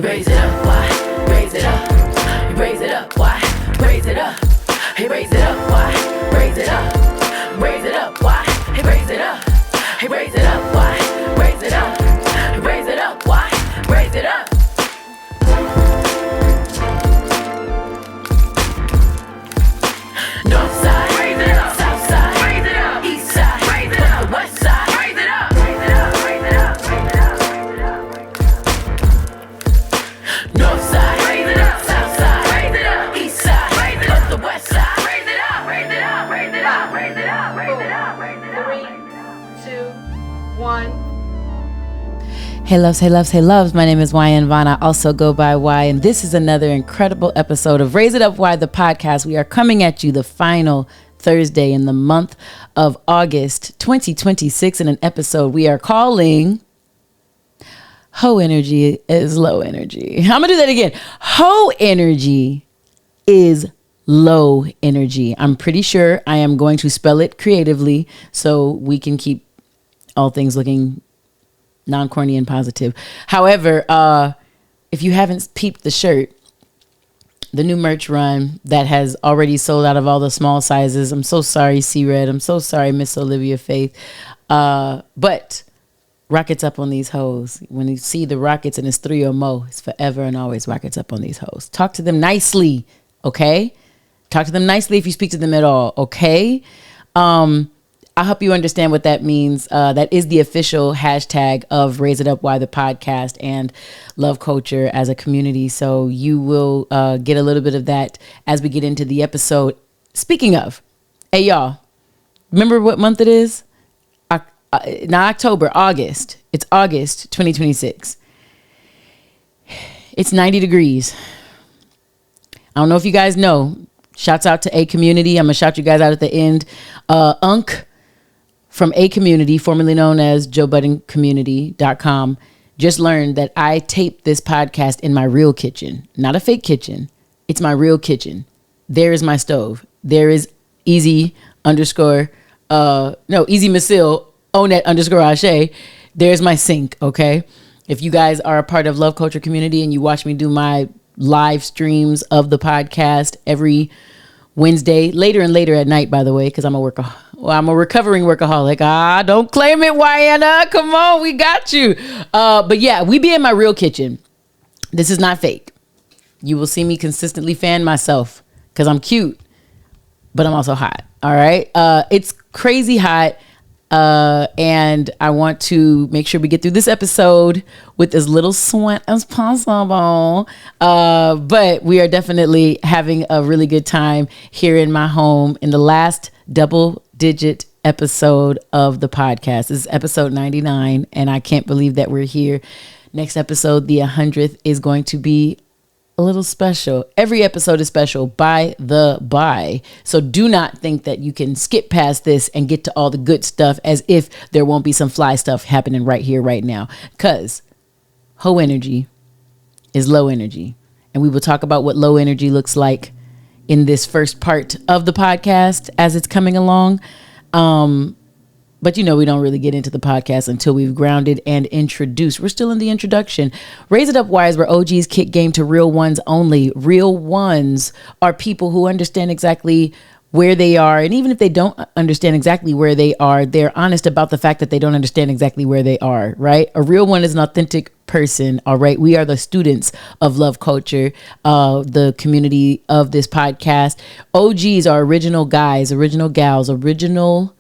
Raise it up, why? Raise it up. Raise it up, why? Raise it up. Hey, raise it up, why? Raise it up. Raise it up, why? Hey, raise it up. Hey, raise it up, why? Raise it up. Raise it up, why? Raise it up. North side, raise it up. South side, raise it up. East side, raise it up. West side, raise it up. Raise it up. Raise it up. Raise it up. North side, raise it up. South side, raise it up. East side, raise it up. The west side, raise it up. Raise it up. Raise it up. Raise it up. Raise it up. Raise it up. 3, 2, 1. Hey loves, hey loves, hey loves. My name is Wyann Vaughn. I also go by Y, and this is another incredible episode of Raise It Up Y, the podcast. We are coming at you the final Thursday in the month of August 2026 in an episode we are calling Ho Energy is Low Energy. I'm gonna do that again. Ho Energy is low energy. I'm pretty sure I am going to spell it creatively so we can keep all things looking non-corny and positive. However, if you haven't peeped the shirt, the new merch run that has already sold out of all the small sizes. I'm so sorry, C-Red. I'm so sorry, Miss Olivia Faith. But rockets up on these hoes. When you see the rockets and it's 3 or more, it's forever and always rockets up on these hoes. Talk to them nicely, okay? Talk to them nicely if you speak to them at all, okay? I hope you understand what that means. That is the official hashtag of Raise It Up Y, the podcast, and Love Culture as a community. So you will get a little bit of that as we get into the episode. Speaking of, hey y'all, remember what month it is? Not October, August. It's August 2026. It's 90 degrees. I don't know if you guys know. Shouts out to aCommunity. I'm going to shout you guys out at the end. Unc from aCommunity, formerly known as JoeBuddenCommunity.com, just learned that I taped this podcast in my real kitchen. Not a fake kitchen. It's my real kitchen. There is my stove. There is Easy Masil, Onet _ Ashe. There's my sink, okay? If you guys are a part of Love Culture Community and you watch me do my live streams of the podcast every Wednesday, later and later at night, by the way, because I'm a recovering workaholic. Don't claim it, Wyanna. Come on, we got you. But yeah, we be in my real kitchen. This is not fake. You will see me consistently fan myself because I'm cute, but I'm also hot. All right. It's crazy hot. And I want to make sure we get through this episode with as little sweat as possible. But we are definitely having a really good time here in my home in the last double-digit episode of the podcast. This is episode 99, and I can't believe that we're here. Next episode, the 100th, is going to be a little special. Every episode is special by the by. So do not think that you can skip past this and get to all the good stuff as if there won't be some fly stuff happening right here, right now. Because Ho Energy is low energy. And we will talk about what low energy looks like in this first part of the podcast as it's coming along. But we don't really get into the podcast until we've grounded and introduced. We're still in the introduction. Raise It Up Y is where OGs kick game to real ones only. Real ones are people who understand exactly where they are. And even if they don't understand exactly where they are, they're honest about the fact that they don't understand exactly where they are, right? A real one is an authentic person, all right? We are the students of Love Culture, the community of this podcast. OGs are original guys, original gals, original guides,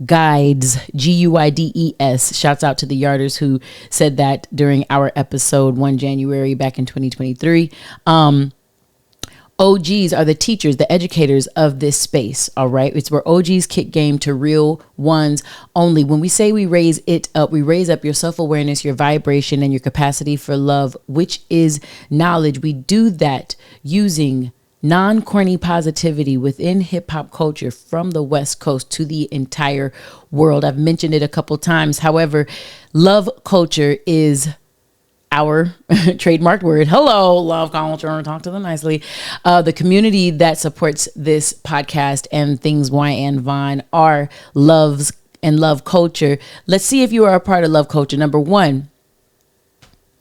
Guides. Shouts out to the Yarders who said that during our episode 1 January back in 2023. OGs are the teachers, the educators of this space. All right. It's where OGs kick game to real ones only. When we say we raise it up, we raise up your self-awareness, your vibration, and your capacity for love, which is knowledge. We do that using non-corny positivity within hip hop culture from the West Coast to the entire world. I've mentioned it a couple times. However, love culture is our trademarked word. Hello, love culture. Talk to them nicely. The community that supports this podcast and things Wyann Vaughn are Luvs and Love Culture. Let's see if you are a part of Love Culture. Number one,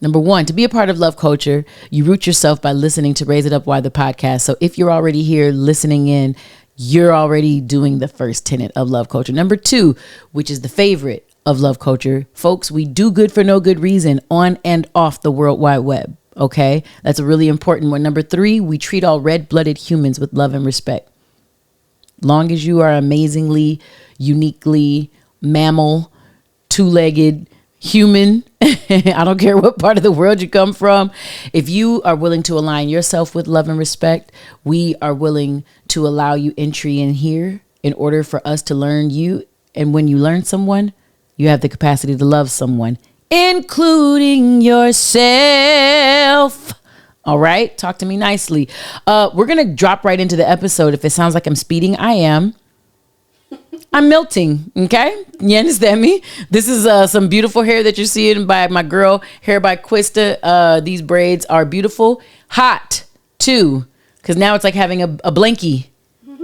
Number one, to be a part of Love Culture, you root yourself by listening to Raise It Up Why the podcast. So if you're already here listening in, you're already doing the first tenet of Love Culture. Number two, which is the favorite of Love Culture, folks, we do good for no good reason on and off the World Wide Web. Okay, that's a really important one. Number three, we treat all red-blooded humans with love and respect. Long as you are amazingly, uniquely mammal, two-legged human, I don't care what part of the world you come from. If you are willing to align yourself with love and respect, we are willing to allow you entry in here in order for us to learn you. And when you learn someone, you have the capacity to love someone, including yourself. All right. Talk to me nicely. We're going to drop right into the episode. If it sounds like I'm speeding, I am. I'm melting. Okay. You understand me? This is some beautiful hair that you're seeing by my girl, Hair by Quista. These braids are beautiful. Hot too. Because now it's like having a blankie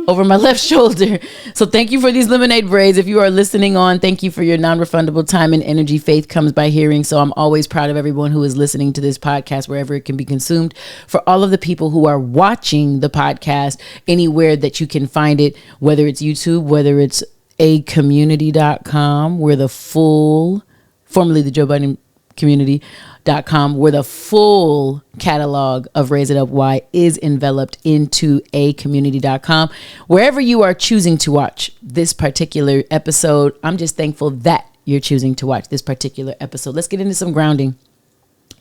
over my left shoulder. So thank you for these lemonade braids. If you are listening on, thank you for your non-refundable time and energy. Faith comes by hearing. So I'm always proud of everyone who is listening to this podcast, wherever it can be consumed. For all of the people who are watching the podcast, anywhere that you can find it, whether it's YouTube, whether it's aCommunity.com, where the full, formerly the Joe Budden community.com, where the full catalog of Raise It Up Why is enveloped into aCommunity.com. Wherever you are choosing to watch this particular episode, I'm just thankful that you're choosing to watch this particular episode. Let's get into some grounding.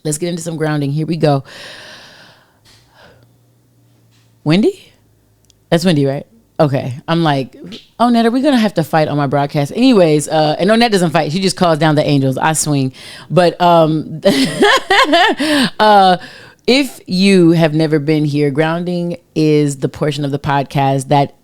Here we go. Wendy? That's Wendy, right? Okay. I'm like, oh, Ned, are we going to have to fight on my broadcast? Anyways, and no, Ned doesn't fight. She just calls down the angels. I swing. But if you have never been here, grounding is the portion of the podcast that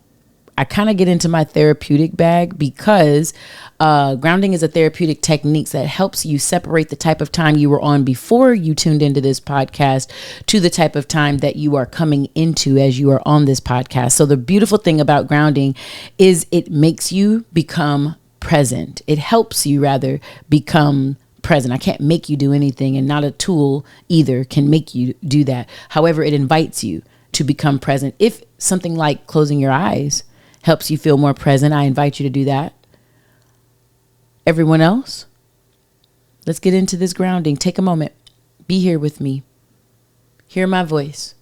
I kind of get into my therapeutic bag, because grounding is a therapeutic technique that helps you separate the type of time you were on before you tuned into this podcast to the type of time that you are coming into as you are on this podcast. So the beautiful thing about grounding is it makes you become present. It helps you rather become present. I can't make you do anything, and not a tool either can make you do that. However, it invites you to become present. If something like closing your eyes helps you feel more present, I invite you to do that. Everyone else, let's get into this grounding. Take a moment. Be here with me. Hear my voice.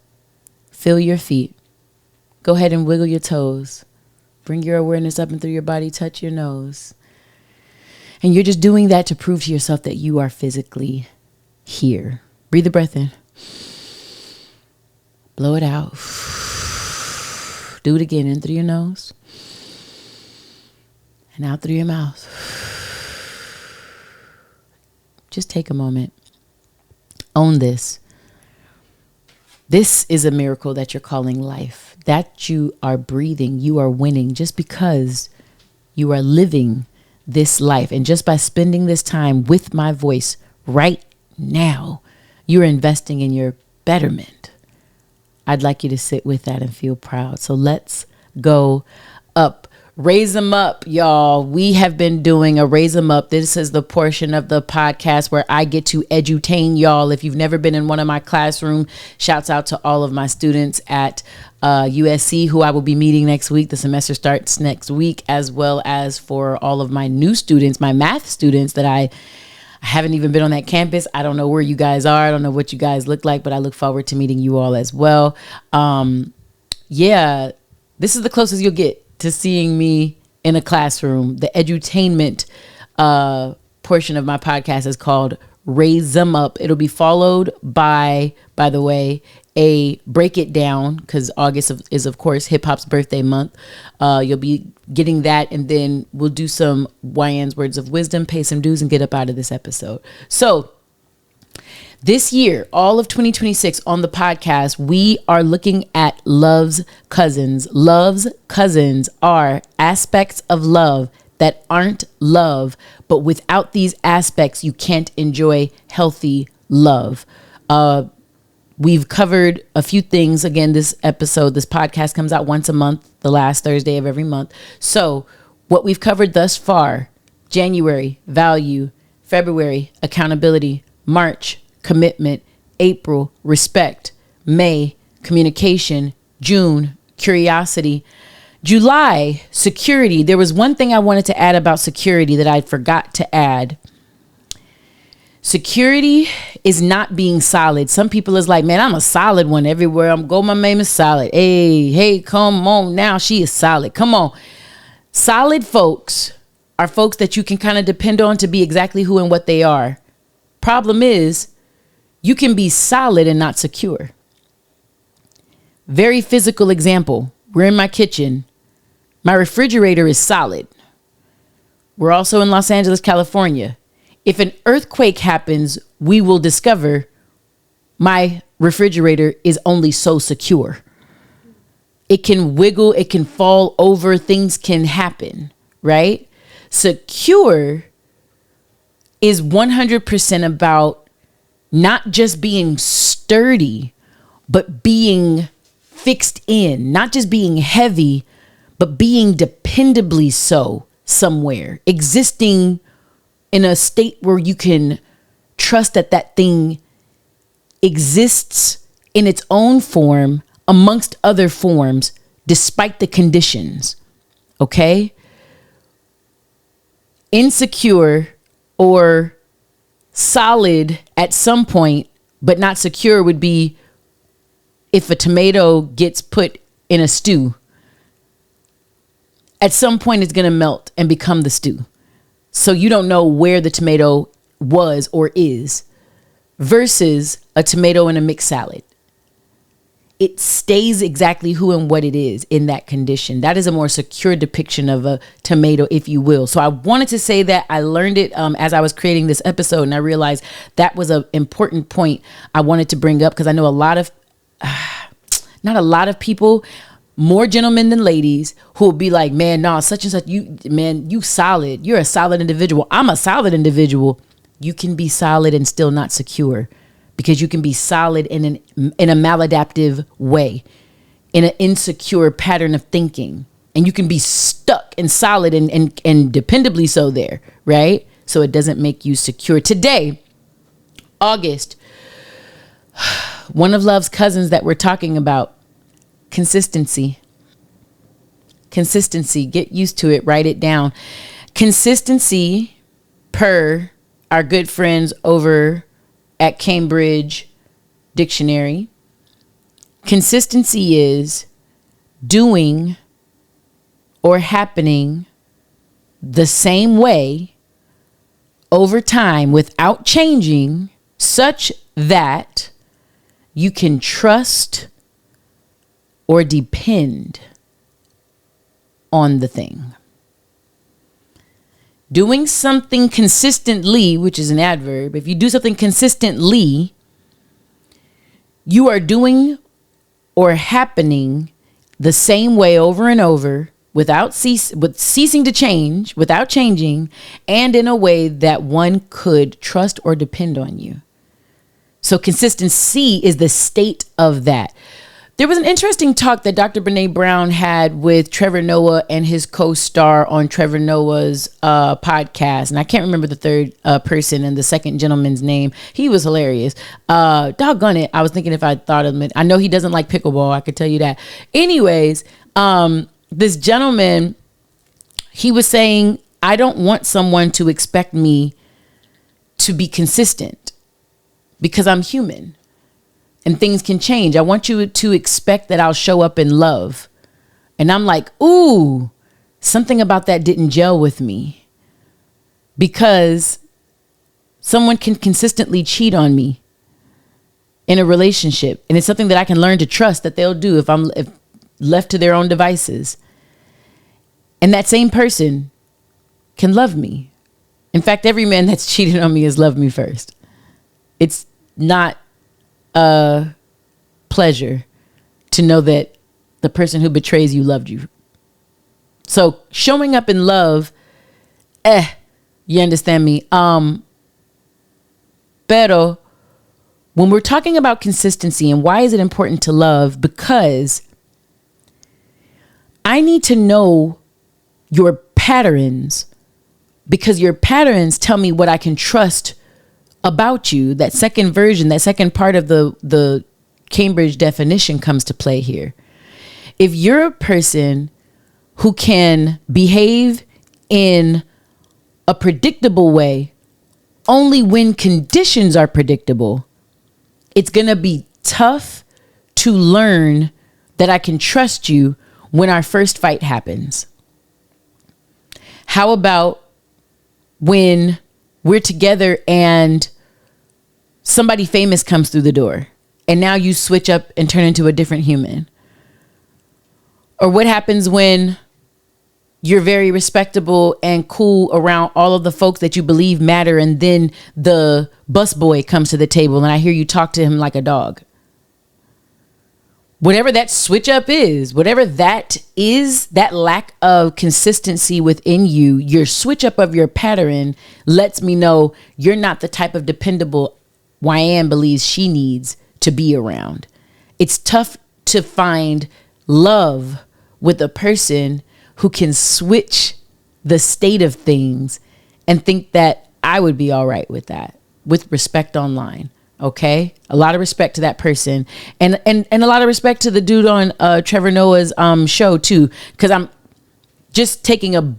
Feel your feet. Go ahead and wiggle your toes. Bring your awareness up and through your body. Touch your nose. And you're just doing that to prove to yourself that you are physically here. Breathe the breath in. Blow it out. Do it again. In through your nose and out through your mouth. Just take a moment. Own this. This is a miracle that you're calling life. That you are breathing. You are winning just because you are living this life. And just by spending this time with my voice right now, you're investing in your betterment. I'd like you to sit with that and feel proud. So let's go up. Raise them up, y'all. We have been doing a raise them up. This is the portion of the podcast where I get to edutain y'all. If you've never been in one of my classroom, shouts out to all of my students at USC, who I will be meeting next week. The semester starts next week, as well as for all of my new students, my math students that I haven't even been on that campus. I don't know where you guys are. I don't know what you guys look like, but I look forward to meeting you all as well. Yeah, this is the closest you'll get to seeing me in a classroom. The edutainment portion of my podcast is called Raise Them Up. It'll be followed by the way, a break it down, because August is of course hip hop's birthday month. You'll be getting that, and then we'll do some Wyann's words of wisdom, pay some dues, and get up out of this episode. So this year, all of 2026 on the podcast, we are looking at Luvs Cuzzins. Luvs Cuzzins are aspects of love that aren't love, but without these aspects, you can't enjoy healthy love. We've covered a few things. Again, this podcast comes out once a month, the last Thursday of every month. So what we've covered thus far: January, value; February, accountability; March, commitment. April, respect. May, communication. June, curiosity. July, security. There was one thing I wanted to add about security that I forgot to add. Security is not being solid. Some people is like, man, I'm a solid one everywhere I'm go. My name is solid. Hey, come on now. She is solid. Come on. Solid folks are folks that you can kind of depend on to be exactly who and what they are. Problem is, you can be solid and not secure. Very physical example. We're in my kitchen. My refrigerator is solid. We're also in Los Angeles, California. If an earthquake happens, we will discover my refrigerator is only so secure. It can wiggle, it can fall over, things can happen, right? Secure is 100% about not just being sturdy, but being fixed in, not just being heavy, but being dependably so somewhere, existing in a state where you can trust that that thing exists in its own form amongst other forms, despite the conditions. Okay? Insecure or solid at some point, but not secure would be if a tomato gets put in a stew. At some point, it's going to melt and become the stew. So you don't know where the tomato was or is, versus a tomato in a mixed salad. It stays exactly who and what it is in that condition. That is a more secure depiction of a tomato, if you will. So I wanted to say that. I learned it as I was creating this episode, and I realized that was an important point I wanted to bring up, because I know a lot of, not a lot of people, more gentlemen than ladies, who will be like, man, nah, such and such, you solid. You're a solid individual. I'm a solid individual. You can be solid and still not secure, because you can be solid in a maladaptive way, in an insecure pattern of thinking. And you can be stuck and solid and dependably so there, right? So it doesn't make you secure. Today, August, one of Love's cousins that we're talking about, consistency. Consistency. Get used to it. Write it down. Consistency, per our good friends over at Cambridge Dictionary. Consistency is doing or happening the same way over time without changing, such that you can trust or depend on the thing. Doing something consistently, which is an adverb, if you do something consistently, you are doing or happening the same way over and over without ceasing to change, without changing, and in a way that one could trust or depend on you. So consistency is the state of that. There was an interesting talk that Dr. Brene Brown had with Trevor Noah and his co-star on Trevor Noah's podcast. And I can't remember the third person and the second gentleman's name. He was hilarious. Doggone it. I was thinking if I thought of him. I know he doesn't like pickleball. I could tell you that. Anyways, this gentleman, he was saying, I don't want someone to expect me to be consistent, because I'm human. And things can change. I want you to expect that I'll show up in love. And I'm like, ooh, something about that didn't gel with me, because someone can consistently cheat on me in a relationship. And it's something that I can learn to trust that they'll do if left to their own devices. And that same person can love me. In fact, every man that's cheated on me has loved me first. It's not a pleasure to know that the person who betrays you loved you. So showing up in love, you understand me? Pero when we're talking about consistency and why is it important to love, because I need to know your patterns, because your patterns tell me what I can trust about you, that second version, that second part of the Cambridge definition comes to play here. If you're a person who can behave in a predictable way only when conditions are predictable, it's going to be tough to learn that I can trust you when our first fight happens. How about when we're together and somebody famous comes through the door and now you switch up and turn into a different human? Or what happens when you're very respectable and cool around all of the folks that you believe matter, and then the busboy comes to the table and I hear you talk to him like a dog? Whatever that switch up is, whatever that is, that lack of consistency within you, your switch up of your pattern lets me know you're not the type of dependable Wyann believes she needs to be around. It's tough to find love with a person who can switch the state of things and think that I would be all right with that, with respect online. Okay. A lot of respect to that person, and a lot of respect to the dude on Trevor Noah's show too, because I'm just taking a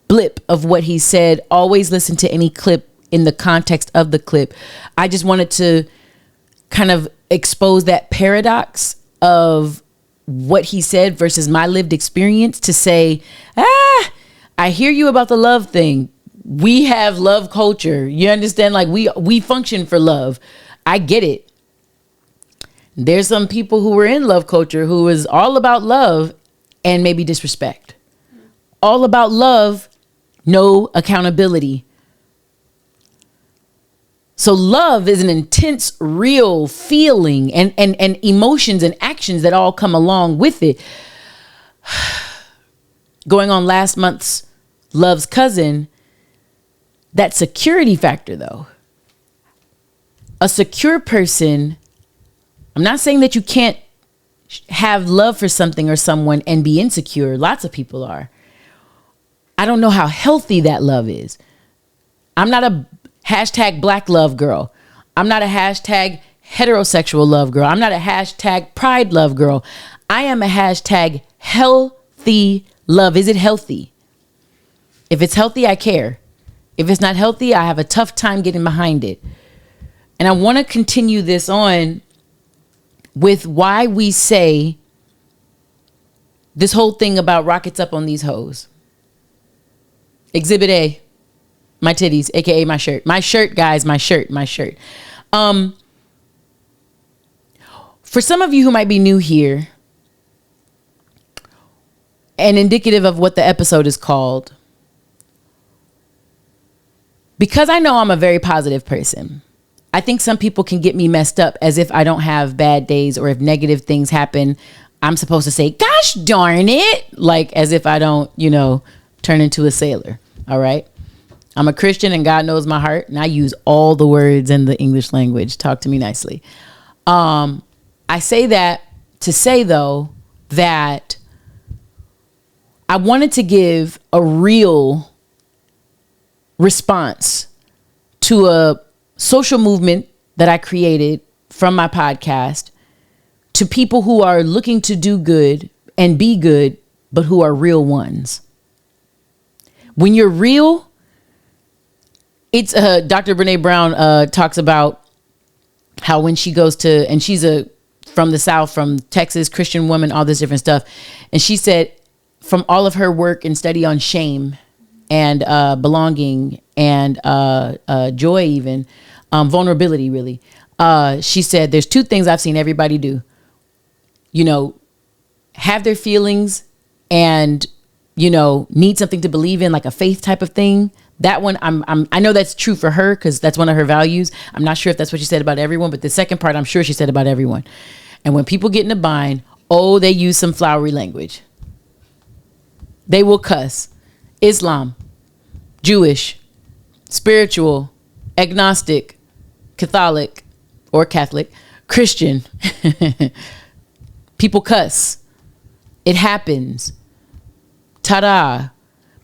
blip of what he said. Always listen to any clip in the context of the clip. I just wanted to kind of expose that paradox of what he said versus my lived experience, to say, I hear you about the love thing. We have love culture. You understand? Like we function for love. I get it. There's some people who were in love culture who is all about love and maybe disrespect. All about love, no accountability. So love is an intense, real feeling and emotions and actions that all come along with it. Going on last month's Luvs Cuzzin, that security factor though. A secure person, I'm not saying that you can't have love for something or someone and be insecure. Lots of people are. I don't know how healthy that love is. I'm not a hashtag black love girl. I'm not a hashtag heterosexual love girl. I'm not a hashtag pride love girl. I am a hashtag healthy love. Is it healthy? If it's healthy, I care. If it's not healthy, I have a tough time getting behind it. And I want to continue this on with why we say this whole thing about rockets up on these hoes. Exhibit A. My titties, aka my shirt. My shirt, guys, my shirt. For some of you who might be new here, and indicative of what the episode is called, because I know I'm a very positive person, I think some people can get me messed up as if I don't have bad days, or if negative things happen, I'm supposed to say, gosh darn it, like as if I don't, turn into a sailor. All right. I'm a Christian and God knows my heart, and I use all the words in the English language. Talk to me nicely. I say that to say, though, that I wanted to give a real response to a social movement that I created from my podcast, to people who are looking to do good and be good, but who are real ones. When you're real, it's Dr. Brene Brown talks about how when she goes to, and she's from the South, from Texas, Christian woman, all this different stuff. And she said from all of her work and study on shame and belonging and joy, even vulnerability, really. She said there's two things I've seen everybody do. Have their feelings and, need something to believe in, like a faith type of thing. That one, I know that's true for her because that's one of her values. I'm not sure if that's what she said about everyone, but the second part, I'm sure she said about everyone. And when people get in a bind, they use some flowery language. They will cuss. Islam, Jewish, spiritual, agnostic, Catholic, Christian. People cuss. It happens. Ta-da.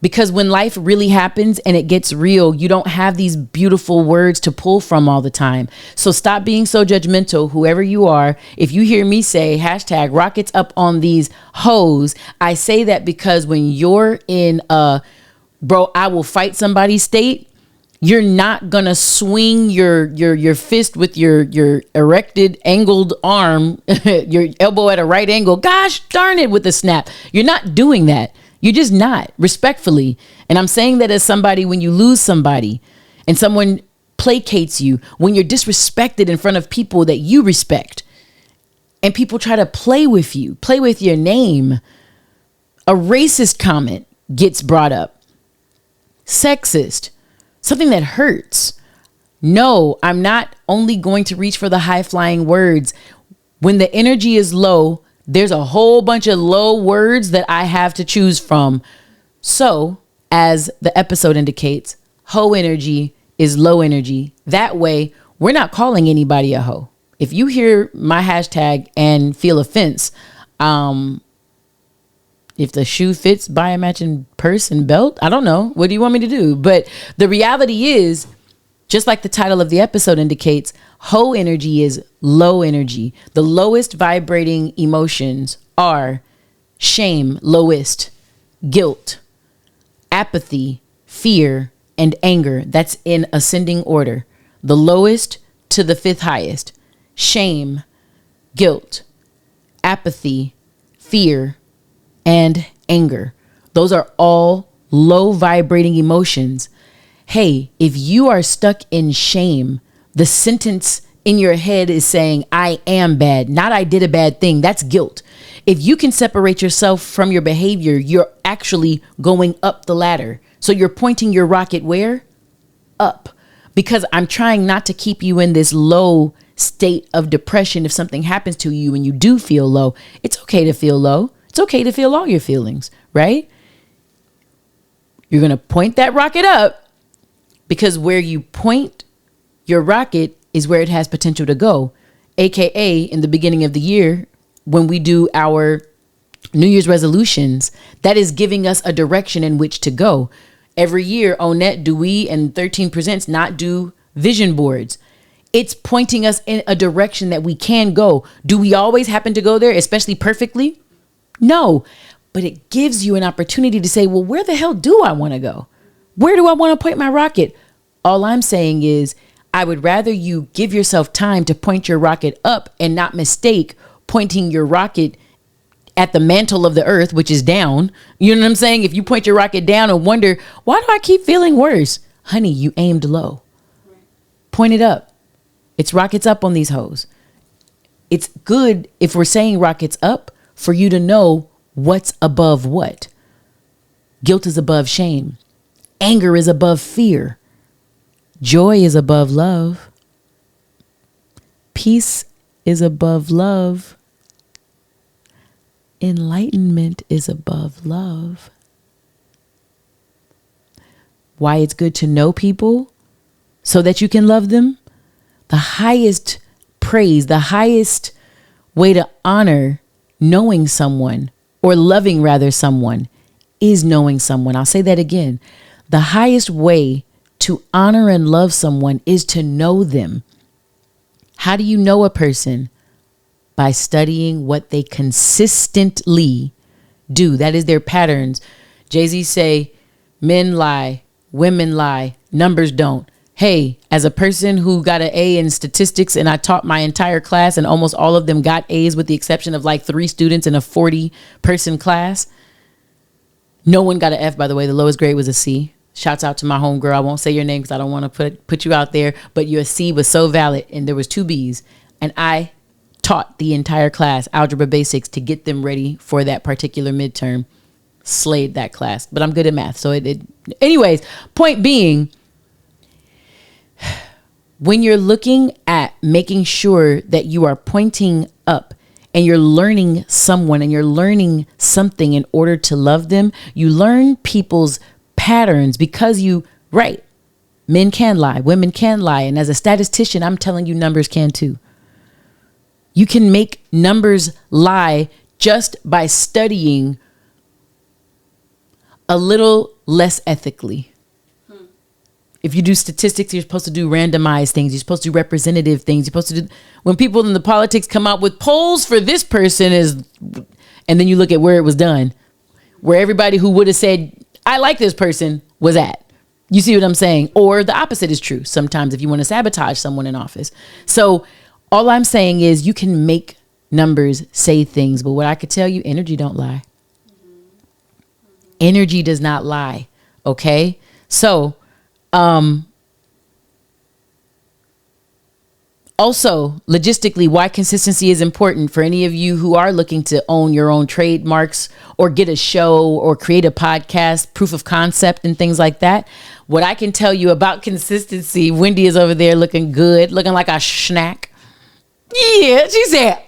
Because when life really happens and it gets real, you don't have these beautiful words to pull from all the time. So stop being so judgmental, whoever you are. If you hear me say hashtag rockets up on these hoes, I say that because when you're in a bro, I will fight somebody state, you're not gonna swing your fist with your erected angled arm, your elbow at a right angle, gosh darn it, with a snap. You're not doing that. You're just not, respectfully. And I'm saying that as somebody, when you lose somebody and someone placates you, when you're disrespected in front of people that you respect, and people try to play with you, play with your name, a racist comment gets brought up, sexist, something that hurts. No, I'm not only going to reach for the high flying words. When the energy is low, there's a whole bunch of low words that I have to choose from. So, as the episode indicates, hoe energy is low energy. That way, we're not calling anybody a hoe. If you hear my hashtag and feel offense, if the shoe fits, buy a matching purse and belt. I don't know. What do you want me to do? But the reality is, just like the title of the episode indicates, hoe energy is low energy. The lowest vibrating emotions are shame, lowest, guilt, apathy, fear, and anger. That's in ascending order. The lowest to the fifth highest. Shame, guilt, apathy, fear, and anger. Those are all low vibrating emotions. Hey, if you are stuck in shame, the sentence in your head is saying, I am bad, not I did a bad thing. That's guilt. If you can separate yourself from your behavior, you're actually going up the ladder. So you're pointing your rocket where? Up. Because I'm trying not to keep you in this low state of depression. If something happens to you and you do feel low, it's okay to feel low. It's okay to feel all your feelings, right? You're going to point that rocket up, because where you point your rocket is where it has potential to go. AKA in the beginning of the year, when we do our New Year's resolutions, that is giving us a direction in which to go. Every year, Onette, do we and 13 Presents not do vision boards? It's pointing us in a direction that we can go. Do we always happen to go there, especially perfectly? No, but it gives you an opportunity to say, well, where the hell do I want to go? Where do I want to point my rocket? All I'm saying is, I would rather you give yourself time to point your rocket up and not mistake pointing your rocket at the mantle of the earth, which is down. You know what I'm saying? If you point your rocket down and wonder, why do I keep feeling worse? Honey, you aimed low. Point it up. It's rockets up on these hoes. It's good, if we're saying rockets up, for you to know what's above what. Guilt is above shame. Anger is above fear. Joy is above love. Peace is above love. Enlightenment is above love. Why it's good to know people so that you can love them? The highest praise, the highest way to honor knowing someone, or loving rather someone, is knowing someone. I'll say that again. The highest way to honor and love someone is to know them. How do you know a person? By studying what they consistently do. That is their patterns. Jay-Z say, men lie, women lie, numbers don't. Hey, as a person who got an A in statistics, and I taught my entire class and almost all of them got A's with the exception of like 3 students in a 40-person class. No one got an F, by the way. The lowest grade was a C. Shouts out to my homegirl. I won't say your name because I don't want to put you out there, but your C was so valid, and there was 2 B's. And I taught the entire class algebra basics to get them ready for that particular midterm. Slayed that class, but I'm good at math. So anyways, point being, when you're looking at making sure that you are pointing up and you're learning someone and you're learning something in order to love them, you learn people's patterns because right, men can lie, women can lie. And as a statistician, I'm telling you, numbers can too. You can make numbers lie just by studying a little less ethically. If you do statistics, you're supposed to do randomized things. You're supposed to do representative things. You're supposed to do, when people in the politics come out with polls for this person is, and then you look at where it was done, where everybody who would have said, I like this person, was at. You see what I'm saying? Or the opposite is true sometimes if you want to sabotage someone in office. So all I'm saying is you can make numbers say things, but what I could tell you, energy don't lie. Energy does not lie. Okay? So, also, logistically, why consistency is important for any of you who are looking to own your own trademarks or get a show or create a podcast, proof of concept and things like that. What I can tell you about consistency, Wendy is over there looking good, looking like a snack. Yeah, she said.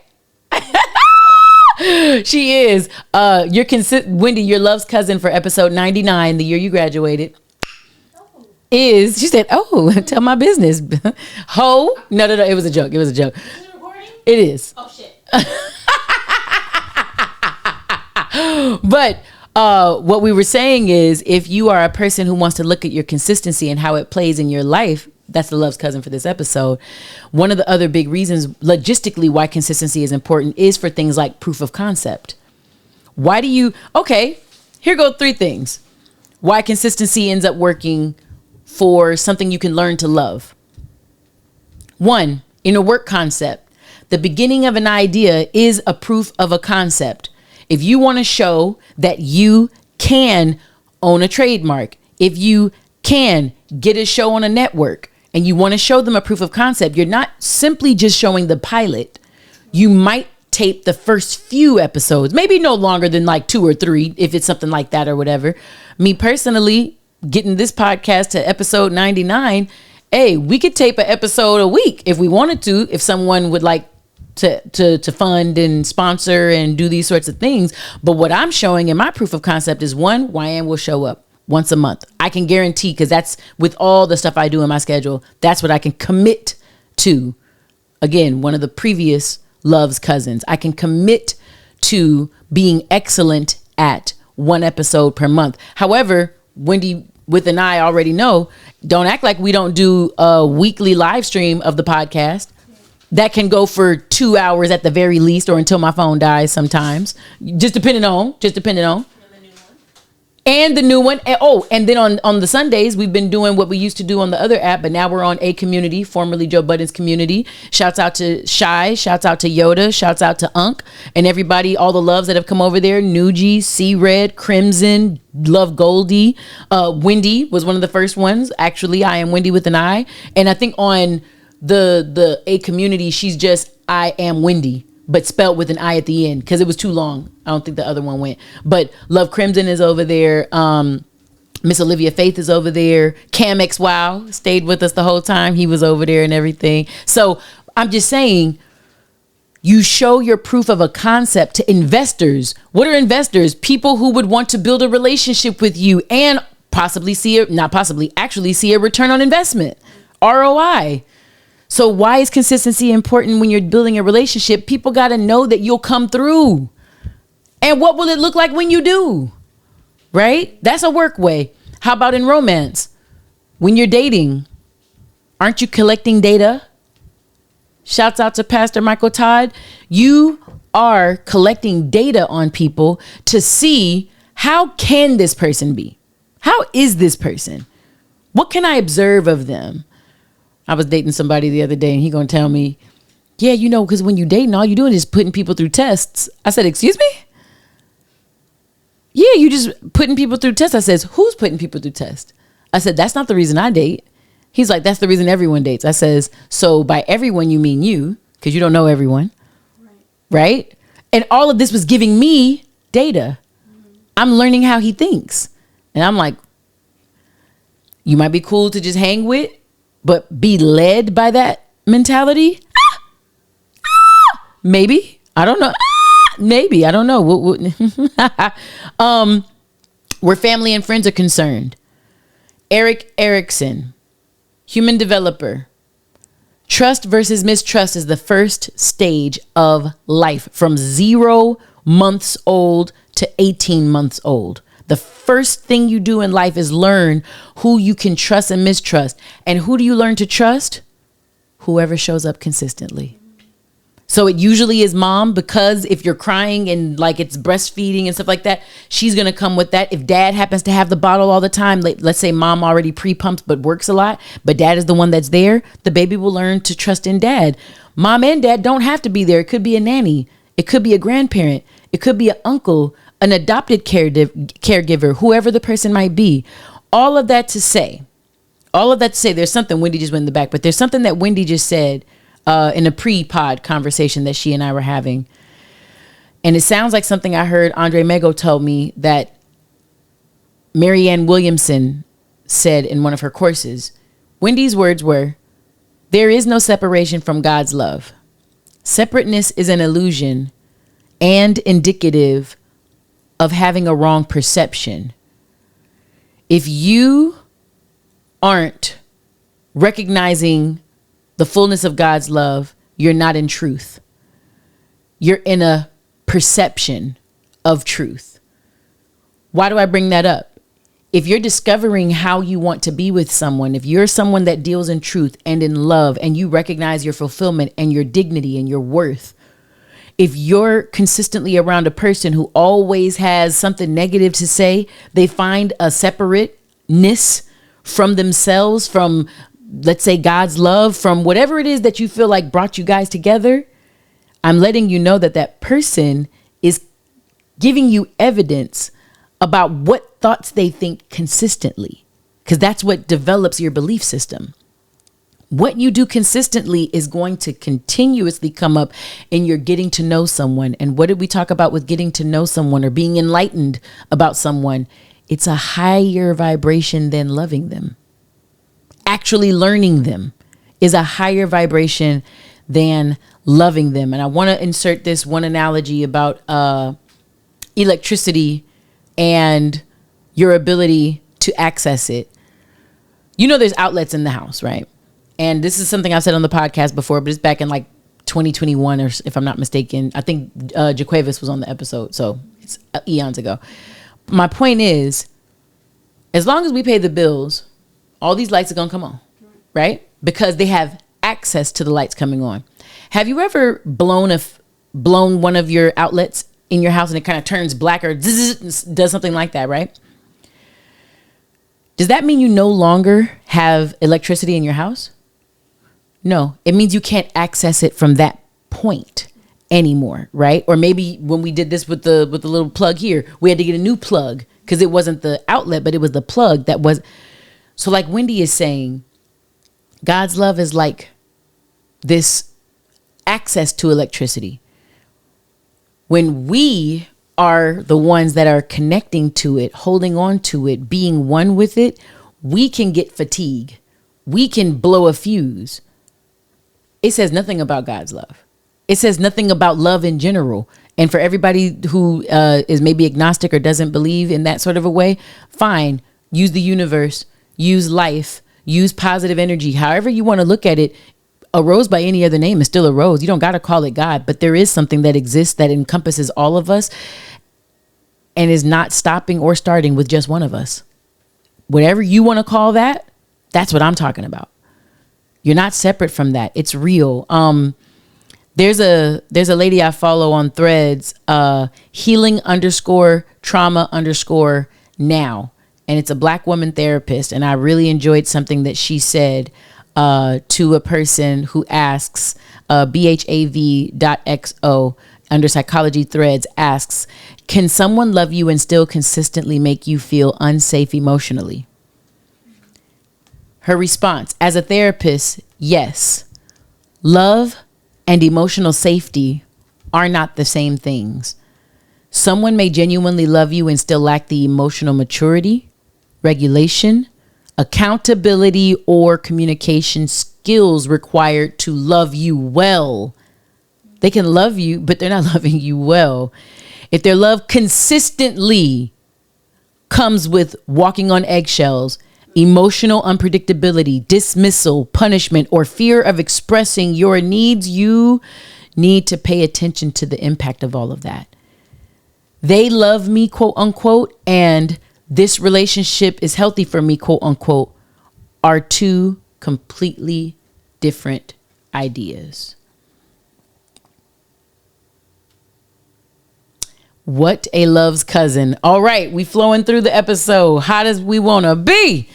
She is. Wendy, your Luvs cousin for episode 99, the year you graduated. Is she said, oh, tell my business. Ho. No, it was a joke. Is it recording? It is. Oh shit. But what we were saying is, if you are a person who wants to look at your consistency and how it plays in your life, that's the Luvs cousin for this episode. One of the other big reasons logistically why consistency is important is for things like proof of concept. Here go 3 things. Why consistency ends up working for something you can learn to love. 1, in a work concept, the beginning of an idea is a proof of a concept. If you want to show that you can own a trademark, if you can get a show on a network, and you want to show them a proof of concept, you're not simply just showing the pilot. You might tape the first few episodes, maybe no longer than like 2 or 3, if it's something like that or whatever. Me personally, getting this podcast to episode 99, hey, we could tape an episode a week if we wanted to, if someone would like to fund and sponsor and do these sorts of things. But what I'm showing in my proof of concept is, 1, Wyann will show up once a month. I can guarantee, because that's with all the stuff I do in my schedule, that's what I can commit to. Again, one of the previous Luvs cousins, I can commit to being excellent at 1 episode per month. However, Wendy with an I already know, don't act like we don't do a weekly live stream of the podcast that can go for 2 hours at the very least, or until my phone dies sometimes, just depending on. And the new one. And then on the Sundays, we've been doing what we used to do on the other app, but now we're on aCommunity, formerly Joe Budden's community. Shouts out to Shy, shouts out to Yoda, shouts out to Unk, and everybody, all the Luvs that have come over there. Nuji, C-Red, Crimson, Love Goldie. Wendy was one of the first ones. Actually, I am Wendy with an I. And I think on the aCommunity, she's just I am Wendy, but spelled with an I at the end, because it was too long. I don't think the other one went. But Love Crimson is over there. Miss Olivia Faith is over there. Cam X Wow stayed with us the whole time. He was over there and everything. So I'm just saying, you show your proof of a concept to investors. What are investors? People who would want to build a relationship with you and actually see a return on investment, ROI. So why is consistency important when you're building a relationship? People got to know that you'll come through. And what will it look like when you do? Right? That's a work way. How about in romance? When you're dating, aren't you collecting data? Shouts out to Pastor Michael Todd. You are collecting data on people to see, how can this person be? How is this person? What can I observe of them? I was dating somebody the other day and he gonna tell me, yeah, because when you dating, all you doing is putting people through tests. I said, excuse me? Yeah, you just putting people through tests. I says, who's putting people through tests? I said, that's not the reason I date. He's like, that's the reason everyone dates. I says, so by everyone you mean you, because you don't know everyone. Right? And all of this was giving me data. I'm learning how he thinks. And I'm like, you might be cool to just hang with, but be led by that mentality? Maybe. I don't know. Maybe. I don't know. Where family and friends are concerned. Eric Erickson, human developer. Trust versus mistrust is the first stage of life, from 0 months old to 18 months old. The first thing you do in life is learn who you can trust and mistrust. And who do you learn to trust? Whoever shows up consistently. So it usually is mom, because if you're crying and like it's breastfeeding and stuff like that, she's going to come with that. If dad happens to have the bottle all the time, let's say mom already pre-pumps but works a lot, but dad is the one that's there, the baby will learn to trust in dad. Mom and dad don't have to be there. It could be a nanny. It could be a grandparent. It could be an uncle, an adopted caregiver, whoever the person might be. All of that to say, there's something Wendy just went in the back, but there's something that Wendy just said in a pre-pod conversation that she and I were having. And it sounds like something I heard Andre Mego told me that Marianne Williamson said in one of her courses. Wendy's words were, "There is no separation from God's love. Separateness is an illusion and indicative of having a wrong perception. If you aren't recognizing the fullness of God's love, you're not in truth. You're in a perception of truth." Why do I bring that up? If you're discovering how you want to be with someone, if you're someone that deals in truth and in love, and you recognize your fulfillment and your dignity and your worth, if you're consistently around a person who always has something negative to say, they find a separateness from themselves, from, let's say, God's love, from whatever it is that you feel like brought you guys together, I'm letting you know that that person is giving you evidence about what thoughts they think consistently, because that's what develops your belief system. What you do consistently is going to continuously come up in your getting to know someone. And what did we talk about with getting to know someone or being enlightened about someone? It's a higher vibration than loving them. Actually learning them is a higher vibration than loving them. And I want to insert this one analogy about electricity and your ability to access it. You know, there's outlets in the house, right? And this is something I've said on the podcast before, but it's back in like 2021, or if I'm not mistaken. I think Jaquavis was on the episode, so it's eons ago. My point is, as long as we pay the bills, all these lights are going to come on, right? Because they have access to the lights coming on. Have you ever blown one of your outlets in your house and it kind of turns black or does something like that, right? Does that mean you no longer have electricity in your house? No, it means you can't access it from that point anymore, right? Or maybe when we did this with the little plug here, we had to get a new plug because it wasn't the outlet, but it was the plug that was. So like Wendy is saying, God's love is like this access to electricity. When we are the ones that are connecting to it, holding on to it, being one with it, we can get fatigue. We can blow a fuse. It says nothing about God's love. It says nothing about love in general. And for everybody who is maybe agnostic or doesn't believe in that sort of a way, fine. Use the universe, use life, use positive energy. However you want to look at it, a rose by any other name is still a rose. You don't got to call it God, but there is something that exists that encompasses all of us and is not stopping or starting with just one of us. Whatever you want to call that, that's what I'm talking about. You're not separate from that. It's real. There's a lady I follow on Threads, healing_trauma_now. And it's a Black woman therapist. And I really enjoyed something that she said to a person who asks, bhav.xo under psychology threads asks, can someone love you and still consistently make you feel unsafe emotionally? Her response, as a therapist, yes. Love and emotional safety are not the same things. Someone may genuinely love you and still lack the emotional maturity, regulation, accountability, or communication skills required to love you well. They can love you, but they're not loving you well. If their love consistently comes with walking on eggshells, emotional unpredictability, dismissal, punishment, or fear of expressing your needs, you need to pay attention to the impact of all of that. they love me, quote unquote, and this relationship is healthy for me, quote unquote, are two completely different ideas. What a Luvs cousin. All right, we flowing through the episode. How does we want to be?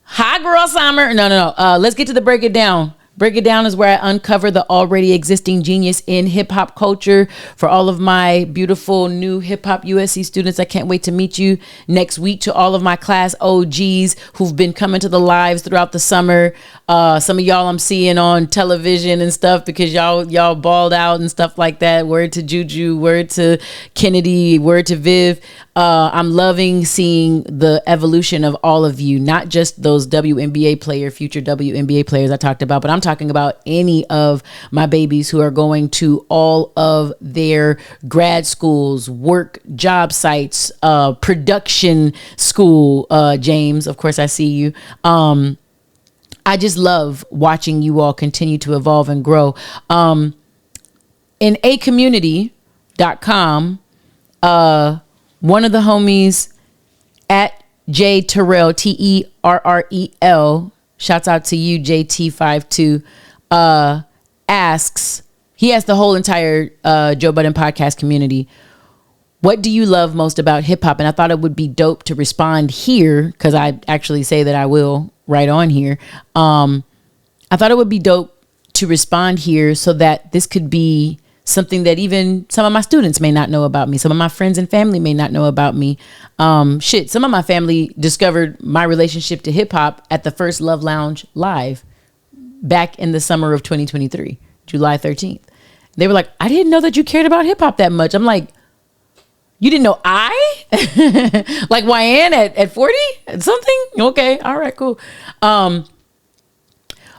Hi, girl summer. No. Let's get to the break it down. Break it down is where I uncover the already existing genius in hip hop culture. For all of my beautiful new hip hop USC students, I can't wait to meet you next week. To all of my class OGs who've been coming to the lives throughout the summer. Some of y'all I'm seeing on television and stuff because y'all balled out and stuff like that. Word to Juju, word to Kennedy, word to Viv. I'm loving seeing the evolution of all of you, not just those future WNBA players I talked about, but I'm talking about any of my babies who are going to all of their grad schools, work, job sites, production school. James, of course, I see you. I just love watching you all continue to evolve and grow. In aCommunity.com, one of the homies at J Terrell, TERREL, shouts out to you, JT52, asks, he asked the whole entire Joe Budden podcast community, what do you love most about hip hop? And I thought it would be dope to respond here, because I actually say that I will right on here. I thought it would be dope to respond here so that this could be something that even some of my students may not know about me. Some of my friends and family may not know about me. Some of my family discovered my relationship to hip hop at the first Love Lounge live back in the summer of 2023, July 13th. They were like, I didn't know that you cared about hip hop that much. I'm like, you didn't know I? Like Wyann at 40 something? Okay. All right, cool. But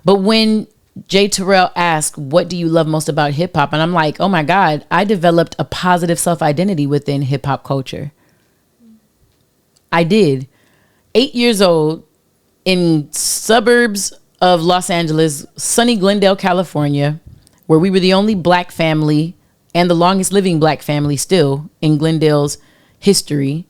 when Jay Terrell asked, what do you love most about hip hop? And I'm like, oh my God, I developed a positive self-identity within hip hop culture. I did. 8 years old in suburbs of Los Angeles, sunny Glendale, California, where we were the only black family and the longest living black family still in Glendale's history.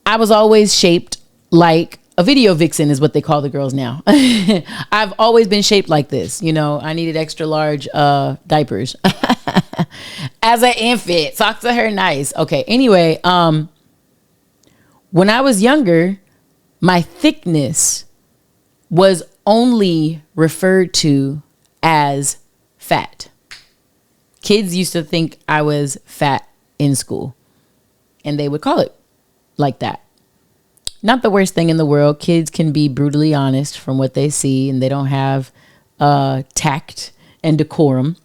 I was always shaped like a video vixen is what they call the girls now. I've always been shaped like this. You know, I needed extra large diapers as an infant. Socks are her nice. Okay. Anyway, when I was younger, my thickness was only referred to as fat. Kids used to think I was fat in school, and they would call it like that. Not the worst thing in the world. Kids can be brutally honest from what they see, and they don't have tact and decorum.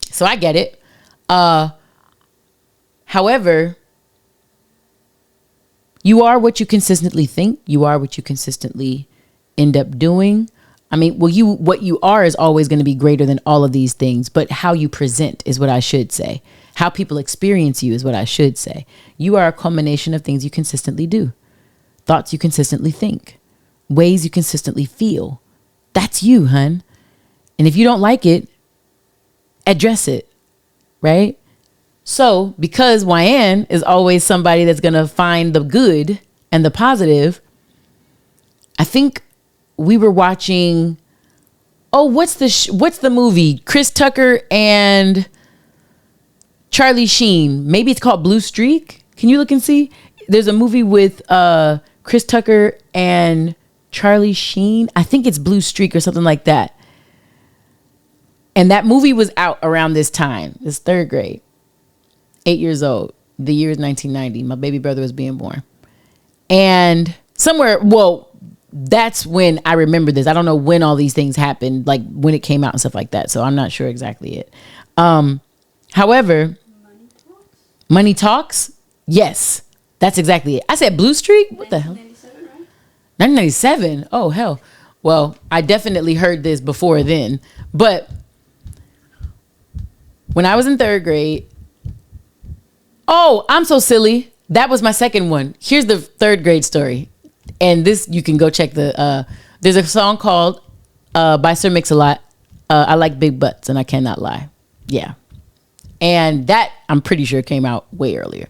So I get it. However, you are what you consistently think. You are what you consistently end up doing. I mean, what you are is always going to be greater than all of these things, but how you present is what I should say. How people experience you is what I should say. You are a culmination of things you consistently do. Thoughts you consistently think, ways you consistently feel. That's you, hun. And if you don't like it, address it, right? So because Wyann is always somebody that's going to find the good and the positive, I think we were watching, what's the movie? Chris Tucker and Charlie Sheen. Maybe it's called Blue Streak. Can you look and see? There's a movie with Chris Tucker and Charlie Sheen. I think it's Blue Streak or something like that. And that movie was out around this time. It's third grade. 8 years old. The year is 1990. My baby brother was being born. And that's when I remember this. I don't know when all these things happened, like when it came out and stuff like that. So I'm not sure exactly it. However, Money Talks? Yes. That's exactly it. I said Blue Streak? What the hell? 1997? Oh, hell. Well, I definitely heard this before then. But when I was in third grade, I'm so silly. That was my second one. Here's the third grade story. And this, you can go check there's a song called by Sir Mix-a-Lot. I like big butts and I cannot lie. Yeah. And that, I'm pretty sure, came out way earlier.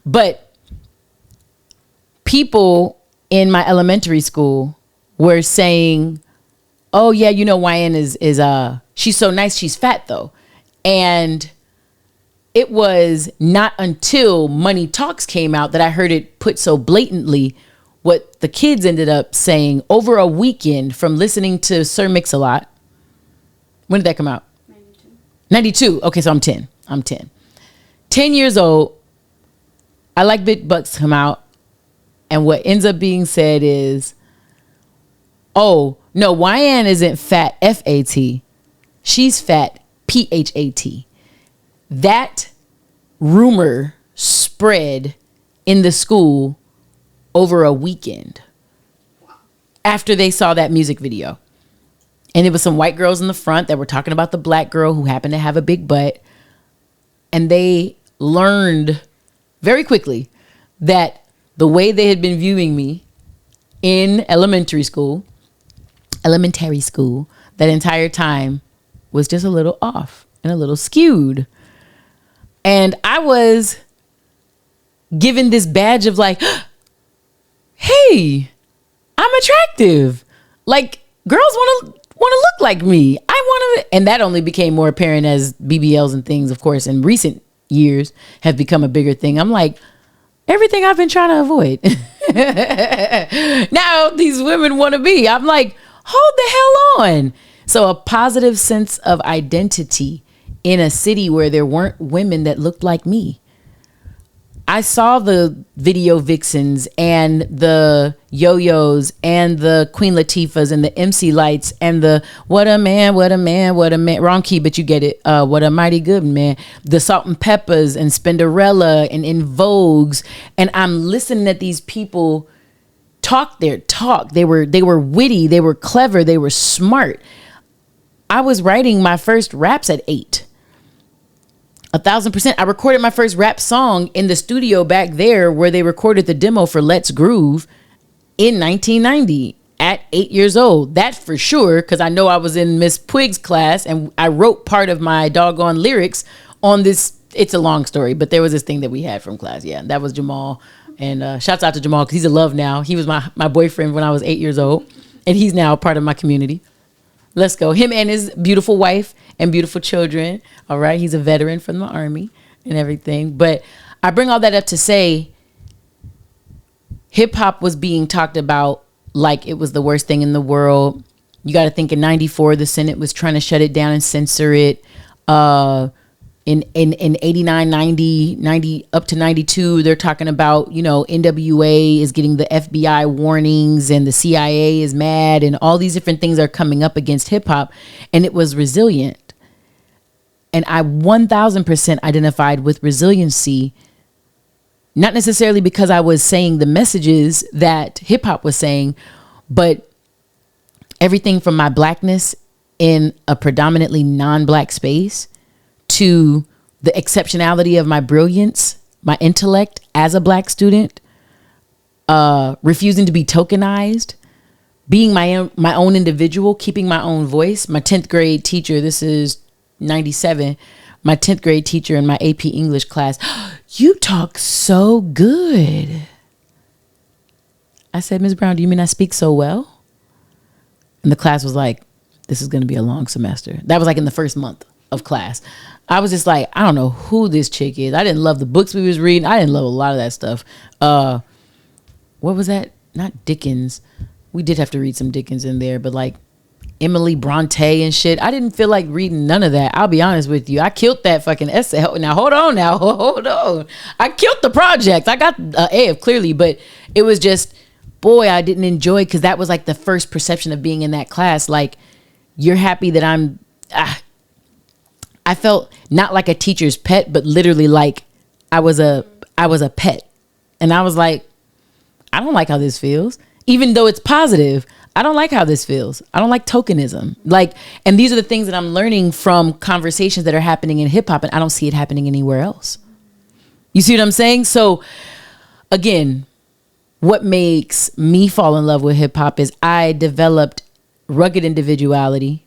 But people in my elementary school were saying, oh yeah, you know, Wyann is she's so nice, she's fat though. And it was not until Money Talks came out that I heard it put so blatantly. What the kids ended up saying over a weekend from listening to Sir Mix-a-Lot. When did that come out? 92. Okay, so I'm 10. 10 years old. I Like Big Bucks come out. And what ends up being said is, oh, no, Wyann isn't fat, F-A-T. She's fat, P-H-A-T. That rumor spread in the school over a weekend after they saw that music video. And it was some white girls in the front that were talking about the black girl who happened to have a big butt. And they learned very quickly that the way they had been viewing me in elementary school, that entire time was just a little off and a little skewed. And I was given this badge of like, hey, I'm attractive. Like, girls want to look like me. I want to, and that only became more apparent as BBLs and things, of course, in recent years have become a bigger thing. I'm like, everything I've been trying to avoid. Now these women want to be. I'm like, hold the hell on. So a positive sense of identity in a city where there weren't women that looked like me. I saw the video vixens and the yo-yos and the Queen Latifahs and the MC Lights and the what a man, wrong key, but you get it. What a mighty good man. The Salt and Peppers and Spinderella and In Vogues. And I'm listening at these people talk their talk. They were witty. They were clever. They were smart. I was writing my first raps at 8. 1,000%. I recorded my first rap song in the studio back there where they recorded the demo for Let's Groove in 1990 at 8 years old. That for sure, because I know I was in Miss Puig's class and I wrote part of my doggone lyrics on this. It's a long story, but there was this thing that we had from class. Yeah, that was Jamal. And shouts out to Jamal because he's a love now. He was my boyfriend when I was 8 years old, and he's now a part of my community. Let's go. Him and his beautiful wife and beautiful children. All right. He's a veteran from the Army and everything. But I bring all that up to say hip hop was being talked about like it was the worst thing in the world. You got to think in 94, the Senate was trying to shut it down and censor it. In 89, 90 up to 92, they're talking about, you know, NWA is getting the FBI warnings and the CIA is mad and all these different things are coming up against hip hop. And it was resilient. And I 1000% identified with resiliency, not necessarily because I was saying the messages that hip hop was saying, but everything from my blackness in a predominantly non-black space to the exceptionality of my brilliance, my intellect as a black student, refusing to be tokenized, being my own individual, keeping my own voice. My 10th grade teacher, this is 97, my 10th grade teacher in my AP English class, you talk so good. I said, Ms. Brown, do you mean I speak so well? And the class was like, this is going to be a long semester. That was like in the first month of class. I was just like, I don't know who this chick is. I didn't love the books we was reading. I didn't love a lot of that stuff. What was that? Not Dickens. We did have to read some Dickens in there, but like Emily Bronte and shit. I didn't feel like reading none of that. I'll be honest with you. I killed that fucking essay. Now, hold on. I killed the project. I got an A clearly, but it was just, boy, I didn't enjoy because that was like the first perception of being in that class. Like, you're happy that I'm... I felt not like a teacher's pet, but literally like I was a pet. And I was like, I don't like how this feels. Even though it's positive, I don't like how this feels. I don't like tokenism. Like, and these are the things that I'm learning from conversations that are happening in hip hop, and I don't see it happening anywhere else. You see what I'm saying? So again, what makes me fall in love with hip hop is I developed rugged individuality.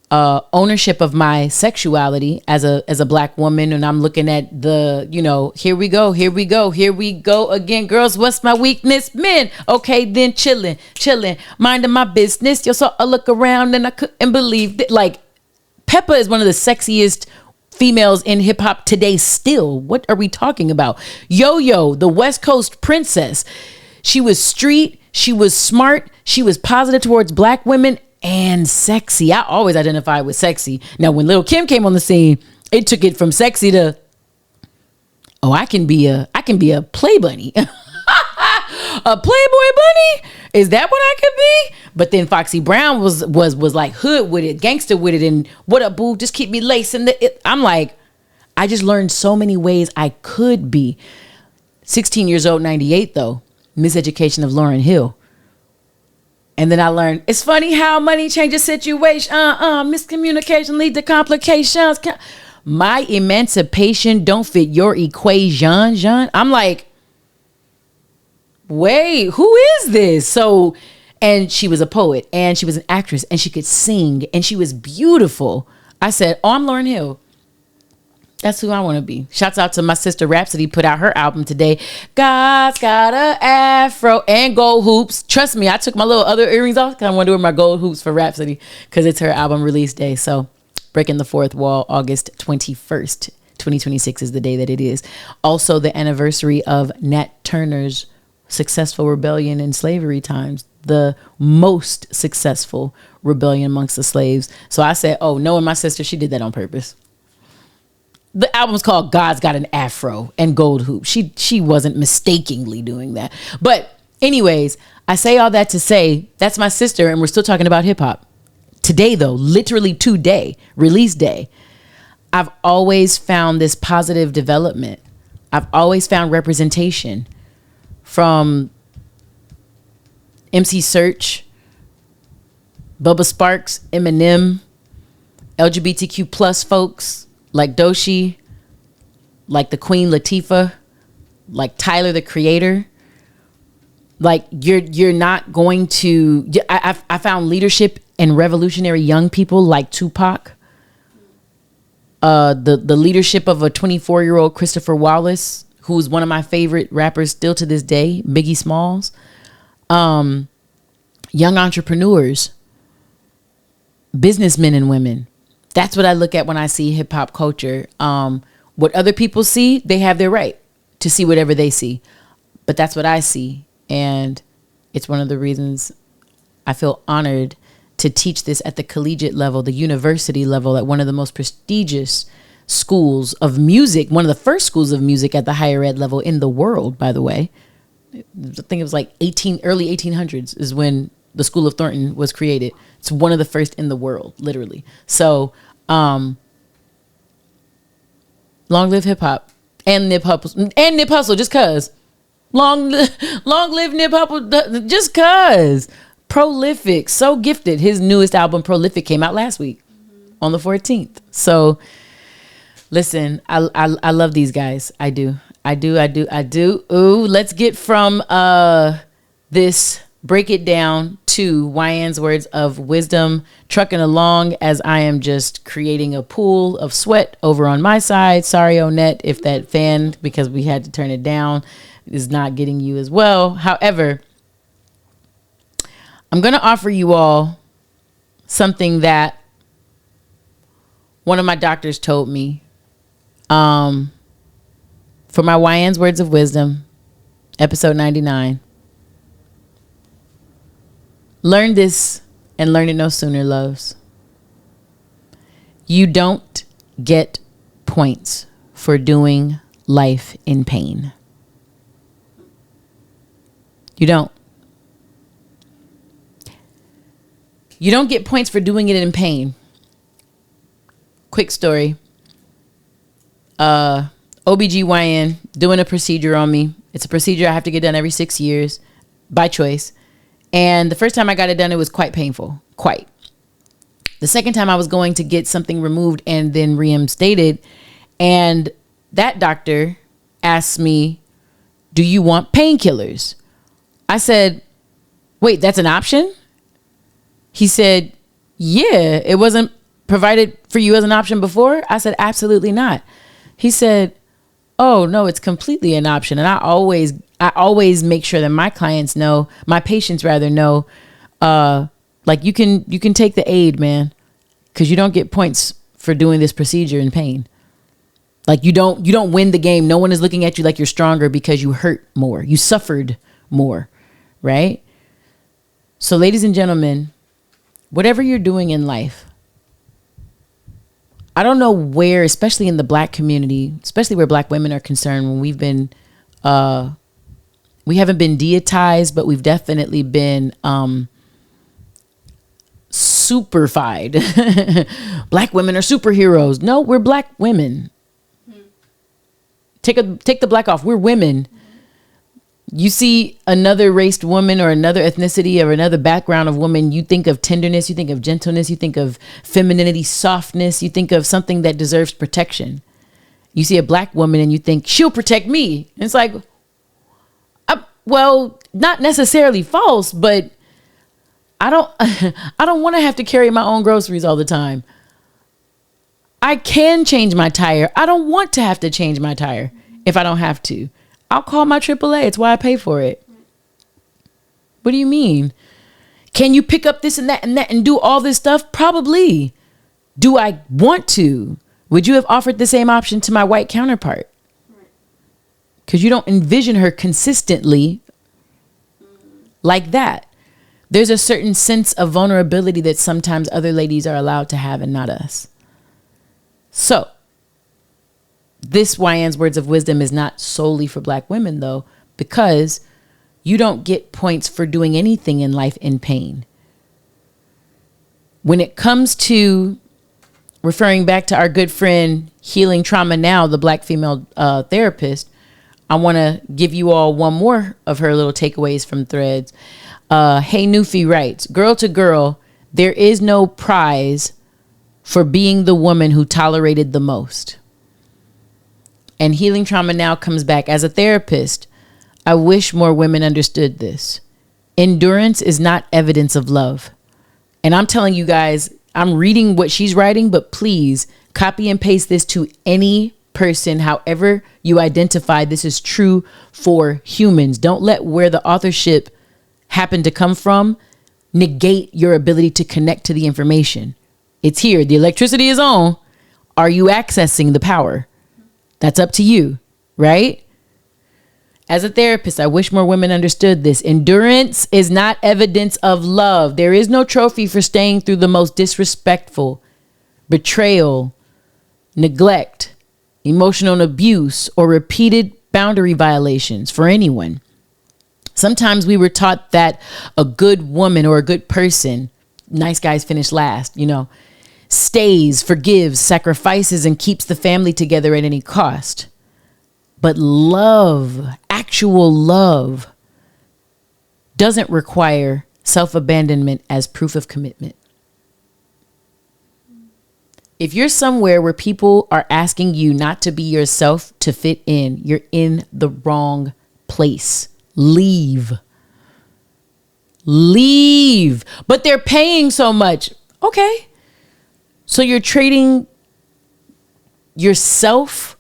ownership of my sexuality as a black woman, and I'm looking at the, here we go again, girls, what's my weakness? Men. Okay, then chilling, minding my business. So I look around and I couldn't believe that, like, Peppa is one of the sexiest females in hip hop today still. What are we talking about? Yo-Yo, the West Coast princess. She was street, she was smart, she was positive towards black women, and sexy. I always identified with sexy. Now, when Lil' Kim came on the scene, it took it from sexy to, oh, I can be a play bunny. A Playboy bunny? Is that what I could be? But then Foxy Brown was like hood with it, gangster with it, and what up, boo? Just keep me lacing I'm like, I just learned so many ways I could be. 16 years old, 98 though. Miseducation of Lauryn Hill. And then I learned, it's funny how money changes situation. Miscommunication lead to complications. My emancipation don't fit your equation, Jean. I'm like, wait, who is this? So, and she was a poet, and she was an actress, and she could sing, and she was beautiful. I said, oh, I'm Lauryn Hill. That's who I want to be. Shouts out to my sister Rhapsody, put out her album today. God's got a afro and gold hoops. Trust me, I took my little other earrings off because I want to wear my gold hoops for Rhapsody because it's her album release day. So breaking the fourth wall, August 21st, 2026 is the day that it is. Also the anniversary of Nat Turner's successful rebellion in slavery times, the most successful rebellion amongst the slaves. So I said, oh, knowing my sister, she did that on purpose. The album's called God's Got an Afro and Gold Hoop. She wasn't mistakenly doing that. But anyways, I say all that to say that's my sister, and we're still talking about hip hop. Today though, literally today, release day, I've always found this positive development. I've always found representation from MC Search, Bubba Sparks, Eminem, LGBTQ plus folks, like Doshi, like the Queen Latifah, like Tyler the Creator. Like you're not going to. I found leadership in revolutionary young people like Tupac. The leadership of a 24-year-old Christopher Wallace, who's one of my favorite rappers still to this day, Biggie Smalls. Young entrepreneurs, businessmen and women. That's what I look at when I see hip hop culture. What other people see, they have their right to see whatever they see. But that's what I see. And it's one of the reasons I feel honored to teach this at the collegiate level, the university level, at one of the most prestigious schools of music, one of the first schools of music at the higher ed level in the world, by the way. I think it was like early 1800s is when the School of Thornton was created. It's one of the first in the world, literally. So, long live hip hop and Nip Hustle, just cause. Long live Nip Hustle, just cause. Prolific, so gifted. His newest album, Prolific, came out last week on the 14th. So, listen, I love these guys. I do. Ooh, let's get from this break it down to Wyann's words of wisdom, trucking along as I am just creating a pool of sweat over on my side. Sorry, Onette, if that fan, because we had to turn it down, is not getting you as well. However, I'm going to offer you all something that one of my doctors told me for my Wyann's words of wisdom, episode 99. Learn this and learn it no sooner, loves. You don't get points for doing life in pain. You don't. You don't get points for doing it in pain. Quick story. OBGYN doing a procedure on me. It's a procedure I have to get done every 6 years by choice. And the first time I got it done, it was quite painful. Quite. The second time I was going to get something removed and then reinstated. And that doctor asked me, do you want painkillers? I said, wait, that's an option? He said, yeah, it wasn't provided for you as an option before? I said, absolutely not. He said, oh no, it's completely an option. And I always make sure that my patients know, like you can take the aid, man, because you don't get points for doing this procedure in pain. Like you don't win the game. No one is looking at you like you're stronger because you hurt more. You suffered more, right? So ladies and gentlemen, whatever you're doing in life, I don't know where, especially in the Black community, especially where Black women are concerned, when we haven't been deitized, but we've definitely been superfied. Black women are superheroes. No, we're Black women. Take the Black off. We're women. You see another raced woman or another ethnicity or another background of woman, you think of tenderness, you think of gentleness, you think of femininity, softness, you think of something that deserves protection. You see a Black woman and you think she'll protect me. And it's like, well, not necessarily false, but I don't want to have to carry my own groceries all the time. I can change my tire. I don't want to have to change my tire if I don't have to. I'll call my AAA. It's why I pay for it. What do you mean? Can you pick up this and that and do all this stuff? Probably. Do I want to? Would you have offered the same option to my white counterpart? Because you don't envision her consistently like that. There's a certain sense of vulnerability that sometimes other ladies are allowed to have and not us. So, this Wyann's words of wisdom is not solely for Black women, though, because you don't get points for doing anything in life in pain. When it comes to referring back to our good friend Healing Trauma Now, the Black female therapist, I want to give you all one more of her little takeaways from Threads. Hey Newfie writes, girl to girl, there is no prize for being the woman who tolerated the most. And Healing Trauma Now comes back, as a therapist, I wish more women understood this. Endurance is not evidence of love. And I'm telling you guys, I'm reading what she's writing, but please copy and paste this to any person, however you identify. This is true for humans. Don't let where the authorship happened to come from negate your ability to connect to the information. It's here. The electricity is on. Are you accessing the power? That's up to you, right? As a therapist, I wish more women understood this. Endurance is not evidence of love. There is no trophy for staying through the most disrespectful, betrayal, neglect, emotional abuse, or repeated boundary violations for anyone. Sometimes we were taught that a good woman or a good person, nice guys finish last, stays, forgives, sacrifices, and keeps the family together at any cost. But love, actual love, doesn't require self-abandonment as proof of commitment. If you're somewhere where people are asking you not to be yourself to fit in, you're in the wrong place. Leave. But they're paying so much. Okay. So you're trading yourself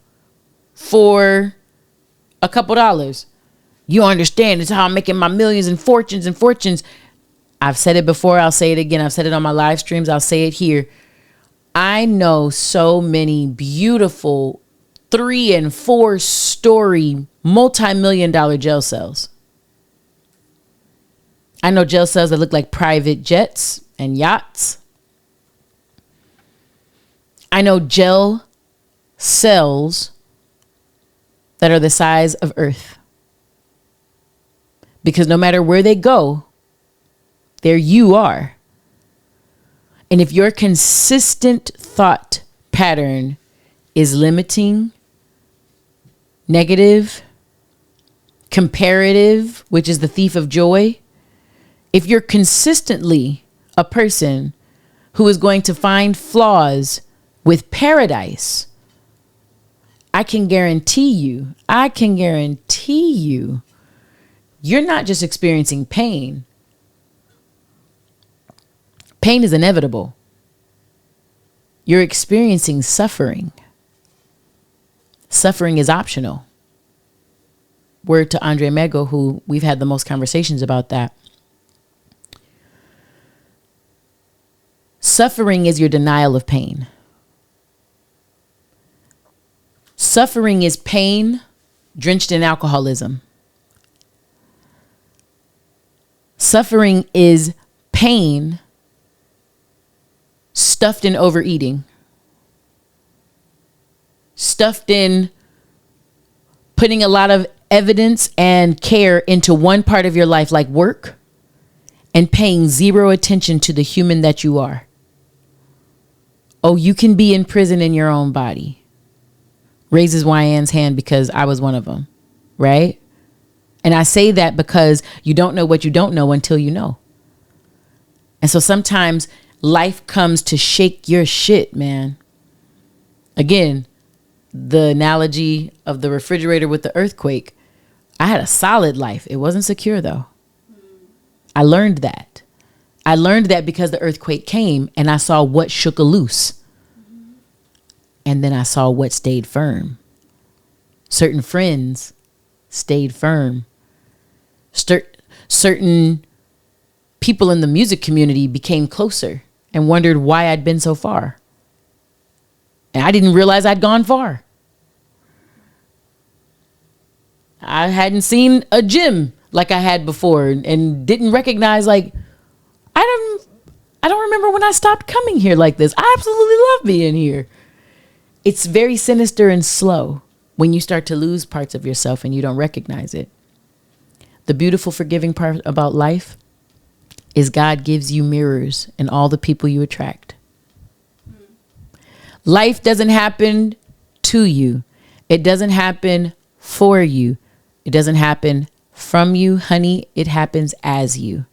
for a couple dollars. You understand, it's how I'm making my millions and fortunes. I've said it before. I'll say it again. I've said it on my live streams. I'll say it here. I know so many beautiful 3 and 4 story multi-million-dollar jail cells. I know jail cells that look like private jets and yachts. I know jail cells that are the size of Earth. Because no matter where they go, there you are. And if your consistent thought pattern is limiting, negative, comparative, which is the thief of joy, if you're consistently a person who is going to find flaws with paradise, I can guarantee you, you're not just experiencing pain. Pain is inevitable. you're experiencing suffering. Suffering is optional. Word to Andre Mego, who we've had the most conversations about that. Suffering is your denial of pain. Suffering is pain drenched in alcoholism. Suffering is pain stuffed in overeating. Stuffed in putting a lot of evidence and care into one part of your life, like work, and paying zero attention to the human that you are. Oh, you can be in prison in your own body. Raises Wyann's hand because I was one of them, right? And I say that because you don't know what you don't know until you know. And so sometimes life comes to shake your shit, man. Again, the analogy of the refrigerator with the earthquake. I had a solid life. It wasn't secure though. I learned that. I learned that because the earthquake came and I saw what shook loose. And then I saw what stayed firm. Certain friends stayed firm. Certain people in the music community became closer and wondered why I'd been so far. And I didn't realize I'd gone far. I hadn't seen a gym like I had before and didn't recognize, like, I don't remember when I stopped coming here like this. I absolutely love being here. It's very sinister and slow when you start to lose parts of yourself and you don't recognize it. The beautiful, forgiving part about life is God gives you mirrors in all the people you attract. Life doesn't happen to you. It doesn't happen for you. It doesn't happen from you, honey. It happens as you.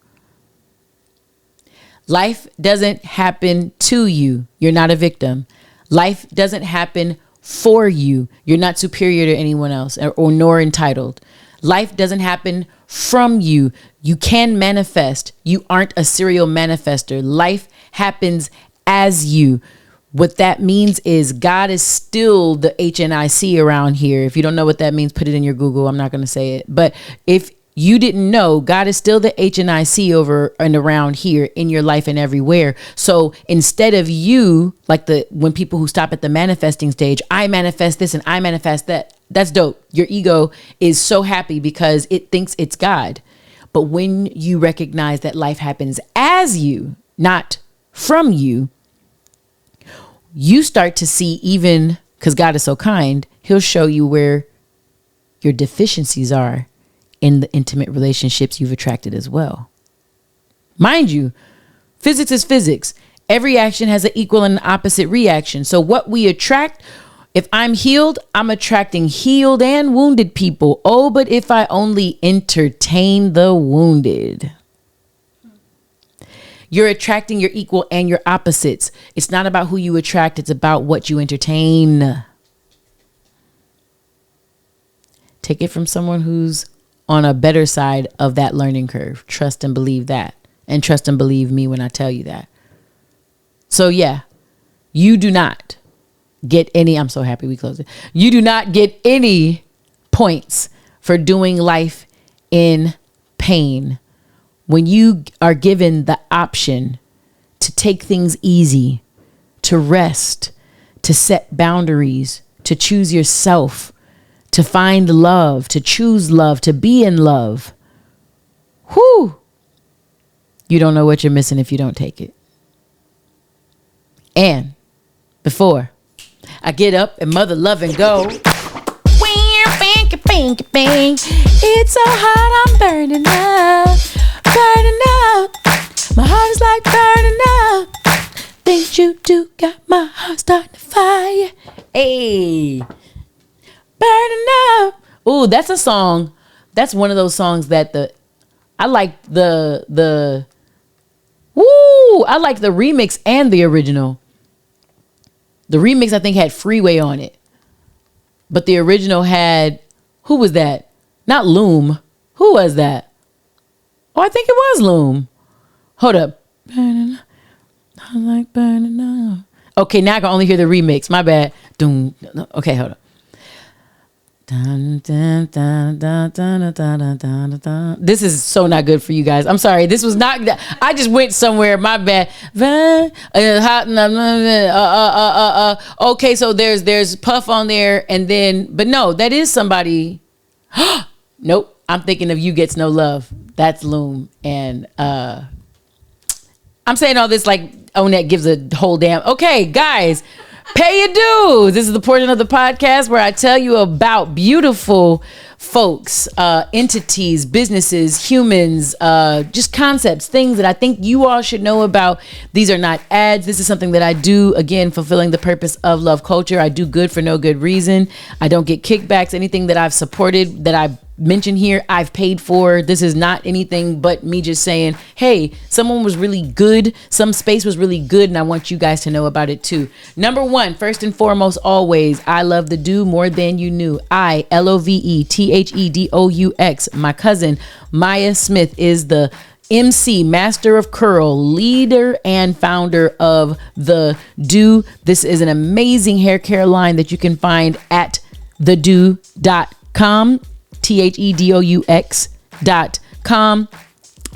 Life doesn't happen to you. You're not a victim. Life doesn't happen for you. You're not superior to anyone else or nor entitled. Life doesn't happen from you. You can manifest. You aren't a serial manifester. Life happens as you. What that means is God is still the HNIC around here. If you don't know what that means, put it in your Google. I'm not going to say it. But if you didn't know, God is still the HNIC over and around here in your life and everywhere. So instead of you, like when people who stop at the manifesting stage, I manifest this and I manifest that. That's dope. Your ego is so happy because it thinks it's God. But when you recognize that life happens as you, not from you, you start to see, even because God is so kind, he'll show you where your deficiencies are in the intimate relationships you've attracted as well. Mind you, physics is physics. Every action has an equal and an opposite reaction. So what we attract, if I'm healed, I'm attracting healed and wounded people. Oh, but if I only entertain the wounded. You're attracting your equal and your opposites. It's not about who you attract. It's about what you entertain. Take it from someone who's on a better side of that learning curve. Trust and believe that. And trust and believe me when I tell you that. So yeah, you do not get any, I'm so happy we closed it. You do not get any points for doing life in pain. When you are given the option to take things easy, to rest, to set boundaries, to choose yourself, to find love, to choose love, to be in love. Whoo! You don't know what you're missing if you don't take it. And before I get up and mother love and go, it's so hot, I'm burning up, burning up. My heart is like burning up. Things you do got my heart starting to fire. Hey. Burning up. Ooh, that's a song. That's one of those songs that I like the remix and the original. The remix I think had Freeway on it. But the original had, who was that? Not Loom. Who was that? Oh, I think it was Loom. Hold up. Burning up. I like burning up. Okay, now I can only hear the remix. My bad. Okay, hold on. This is so not good for you guys. I'm sorry. This was not. I just went somewhere. My bad. Okay, so there's Puff on there, and then, but no, that is somebody. Nope. I'm thinking of You Gets No Love. That's Loom, and I'm saying all this like Onet gives a whole damn. Okay, guys. Pay your dues. This is the portion of the podcast where I tell you about beautiful folks, entities, businesses, humans, just concepts, things that I think you all should know about. These are not ads. This is something that I do, again, fulfilling the purpose of love culture. I do good for no good reason. I don't get kickbacks. Anything that I've supported, that I mention here, I've paid for. This is not anything but me just saying, hey, someone was really good, some space was really good, and I want you guys to know about it too. Number one, first and foremost, always, I love the do more than you knew. LOVETHEDOUX. My cousin Maya Smith is the MC, Master of Curl, leader and founder of the Do. This is an amazing hair care line that you can find at thedo.com. THEDOUX.com.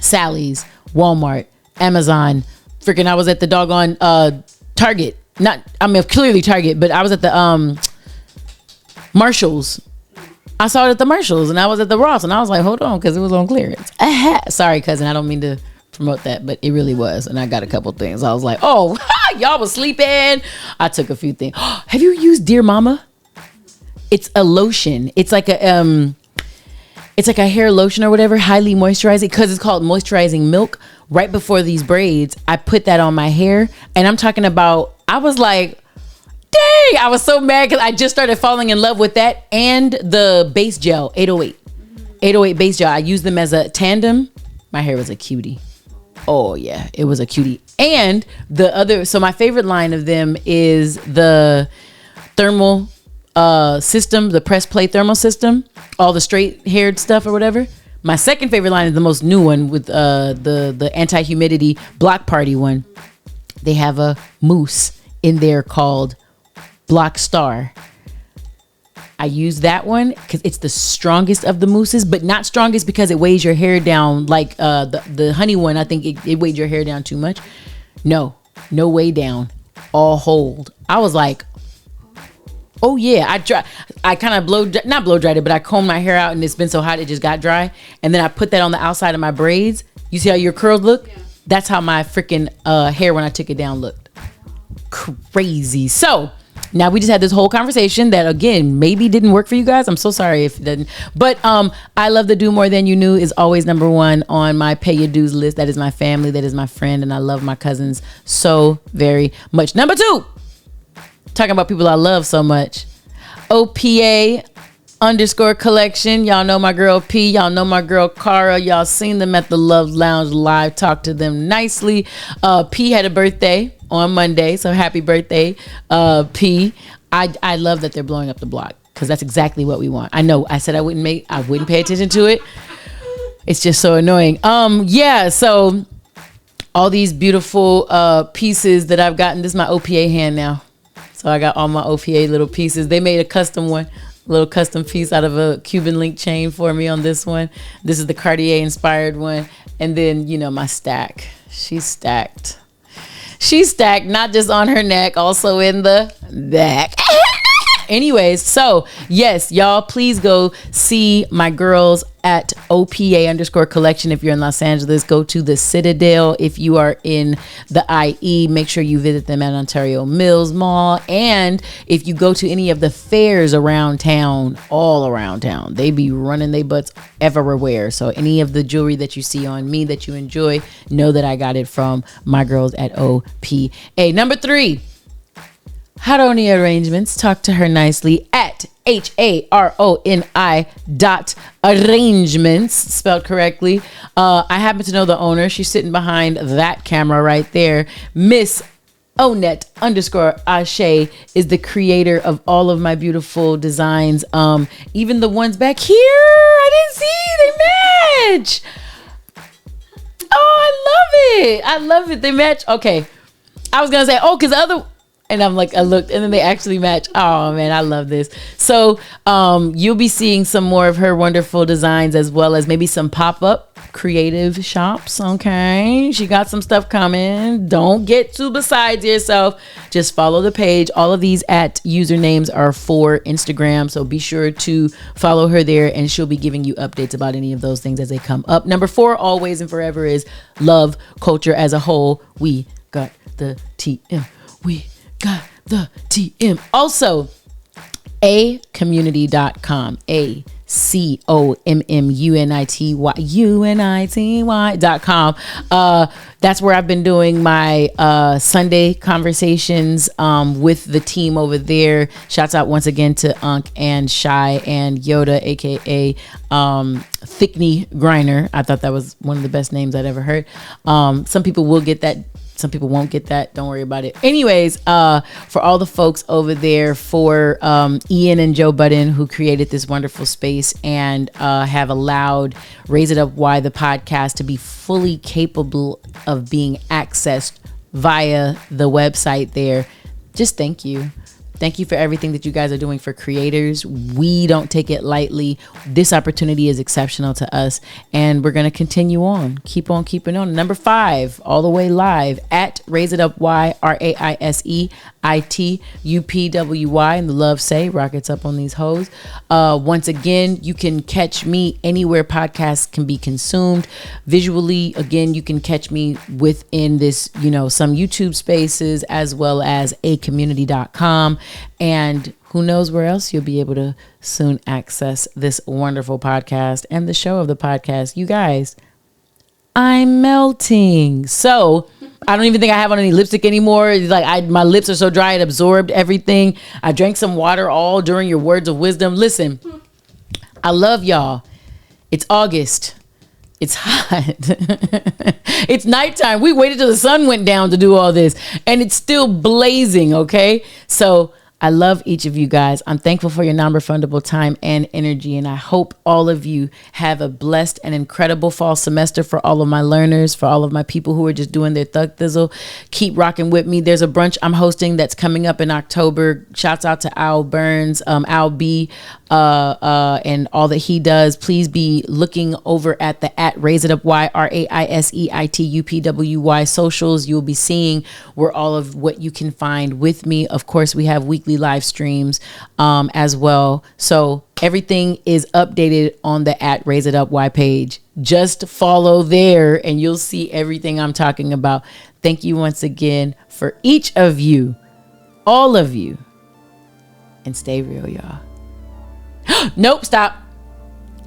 Sally's, Walmart, Amazon. Freaking, I was at the doggone Target. Clearly Target, but I was at the Marshalls. I saw it at the Marshalls, and I was at the Ross, and I was like, hold on, because it was on clearance. Sorry, cousin, I don't mean to promote that, but it really was, and I got a couple things. I was like, oh, y'all was sleeping. I took a few things. Have you used Dear Mama? It's a lotion. It's like a hair lotion or whatever, highly moisturizing, because it's called moisturizing milk. Right before these braids, I put that on my hair, and I'm talking about, I was like, dang, I was so mad because I just started falling in love with that and the base gel, 808 base gel. I used them as a tandem. My hair was a cutie. Oh yeah, it was a cutie. And so my favorite line of them is the thermal system, the press play thermal system, all the straight haired stuff or whatever. My second favorite line is the most new one with the anti-humidity block party one. They have a mousse in there called Block Star. I use that one because it's the strongest of the mousses, but not strongest because it weighs your hair down like the honey one. I think it weighed your hair down too much. No way down, all hold. I was like, oh yeah, I kind of not blow dried it, but I combed my hair out and it's been so hot it just got dry. And then I put that on the outside of my braids. You see how your curls look? Yeah. That's how my freaking hair when I took it down looked. Crazy. So now we just had this whole conversation that again maybe didn't work for you guys. I'm so sorry if it didn't. But I love the Do More Than You Knew is always number one on my pay your dues list. That is my family. That is my friend, and I love my cousins so very much. Number two. Talking about people I love so much. OPA_collection. Y'all know my girl P. Y'all know my girl Cara. Y'all seen them at the Luvs Lounge live. Talk to them nicely. P had a birthday on Monday, so happy birthday, P. I love that they're blowing up the block because that's exactly what we want. I know. I said I wouldn't pay attention to it. It's just so annoying. Yeah. So all these beautiful pieces that I've gotten. This is my OPA hand now. So I got all my OPA little pieces. They made a custom one, little custom piece out of a Cuban link chain for me on this one. This is the Cartier inspired one. And then, my stack. She's stacked. She's stacked, not just on her neck, also in the back. Anyways, so yes, y'all, please go see my girls at OPA_collection. If you're in Los Angeles, go to the Citadel. If you are in the IE, make sure you visit them at Ontario Mills Mall. And if you go to any of the fairs around town, all around town, they be running their butts everywhere. So any of the jewelry that you see on me that you enjoy, know that I got it from my girls at OPA. Number three. Haroni Arrangements. Talk to her nicely at HARONI.arrangements, spelled correctly. I happen to know the owner. She's sitting behind that camera right there. Miss Onet_Ashe is the creator of all of my beautiful designs. Even the ones back here, I didn't see, they match. Oh, I love it. They match. Okay. I was going to say, because the other... And I'm like, I looked, and then they actually match. Oh man, I love this. So you'll be seeing some more of her wonderful designs, as well as maybe some pop-up creative shops. Okay, she got some stuff coming. Don't get too beside yourself. Just follow the page. All of these usernames are for Instagram, so be sure to follow her there, and she'll be giving you updates about any of those things as they come up. Number 4, always and forever, is love culture as a whole. We got the TM. We got the TM. Also, aCommunity.com. aCommunity.com. That's where I've been doing my Sunday conversations with the team over there. Shouts out once again to Unc and Shy and Yoda, aka Thickney Griner. I thought that was one of the best names I'd ever heard. Some people will get that. Some people won't get that. Don't worry about it. Anyways, for all the folks over there, for Ian and Joe Budden, who created this wonderful space and have allowed Raise It Up Why, the podcast, to be fully capable of being accessed via the website there. Just thank you. Thank you for everything that you guys are doing for creators. We don't take it lightly. This opportunity is exceptional to us, and we're going to continue on. Keep on keeping on. Number 5, all the way live at Raise It Up Y, RAISEITUPWY, and the Love say, rockets up on these hoes. Once again, you can catch me anywhere podcasts can be consumed. Visually, again, you can catch me within this, some YouTube spaces, as well as aCommunity.com. And who knows where else you'll be able to soon access this wonderful podcast and the show of the podcast. You guys, I'm melting. So I don't even think I have on any lipstick anymore. Like my lips are so dry, it absorbed everything. I drank some water all during your words of wisdom. Listen, I love y'all. It's August. It's hot. It's nighttime. We waited till the sun went down to do all this, and it's still blazing, okay? So I love each of you guys. I'm thankful for your non-refundable time and energy, and I hope all of you have a blessed and incredible fall semester. For all of my learners, for all of my people who are just doing their thug thizzle, keep rocking with me. There's a brunch I'm hosting that's coming up in October. Shouts out to Al Burns, Al B, and all that he does. Please be looking over at the Raise It Up Y, RAISEITUPWY socials. You'll be seeing where all of what you can find with me. Of course, we have weekly live streams as well. So everything is updated on the Raise It Up Y page. Just follow there and you'll see everything I'm talking about. Thank you once again for each of you, all of you, and stay real, y'all. Nope, stop.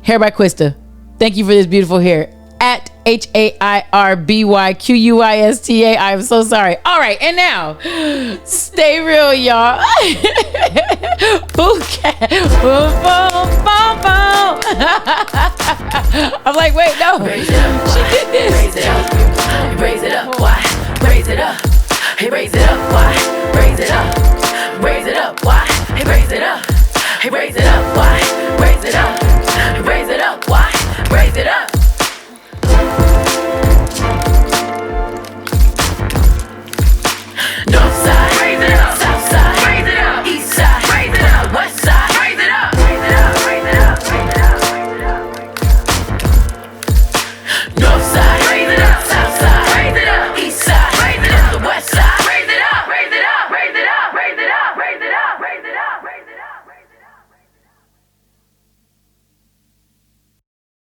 Hair by Quista. Thank you for this beautiful hair. At HAIRBYQUISTA. I'm so sorry. All right, and now, stay real, y'all. I'm like, wait, no.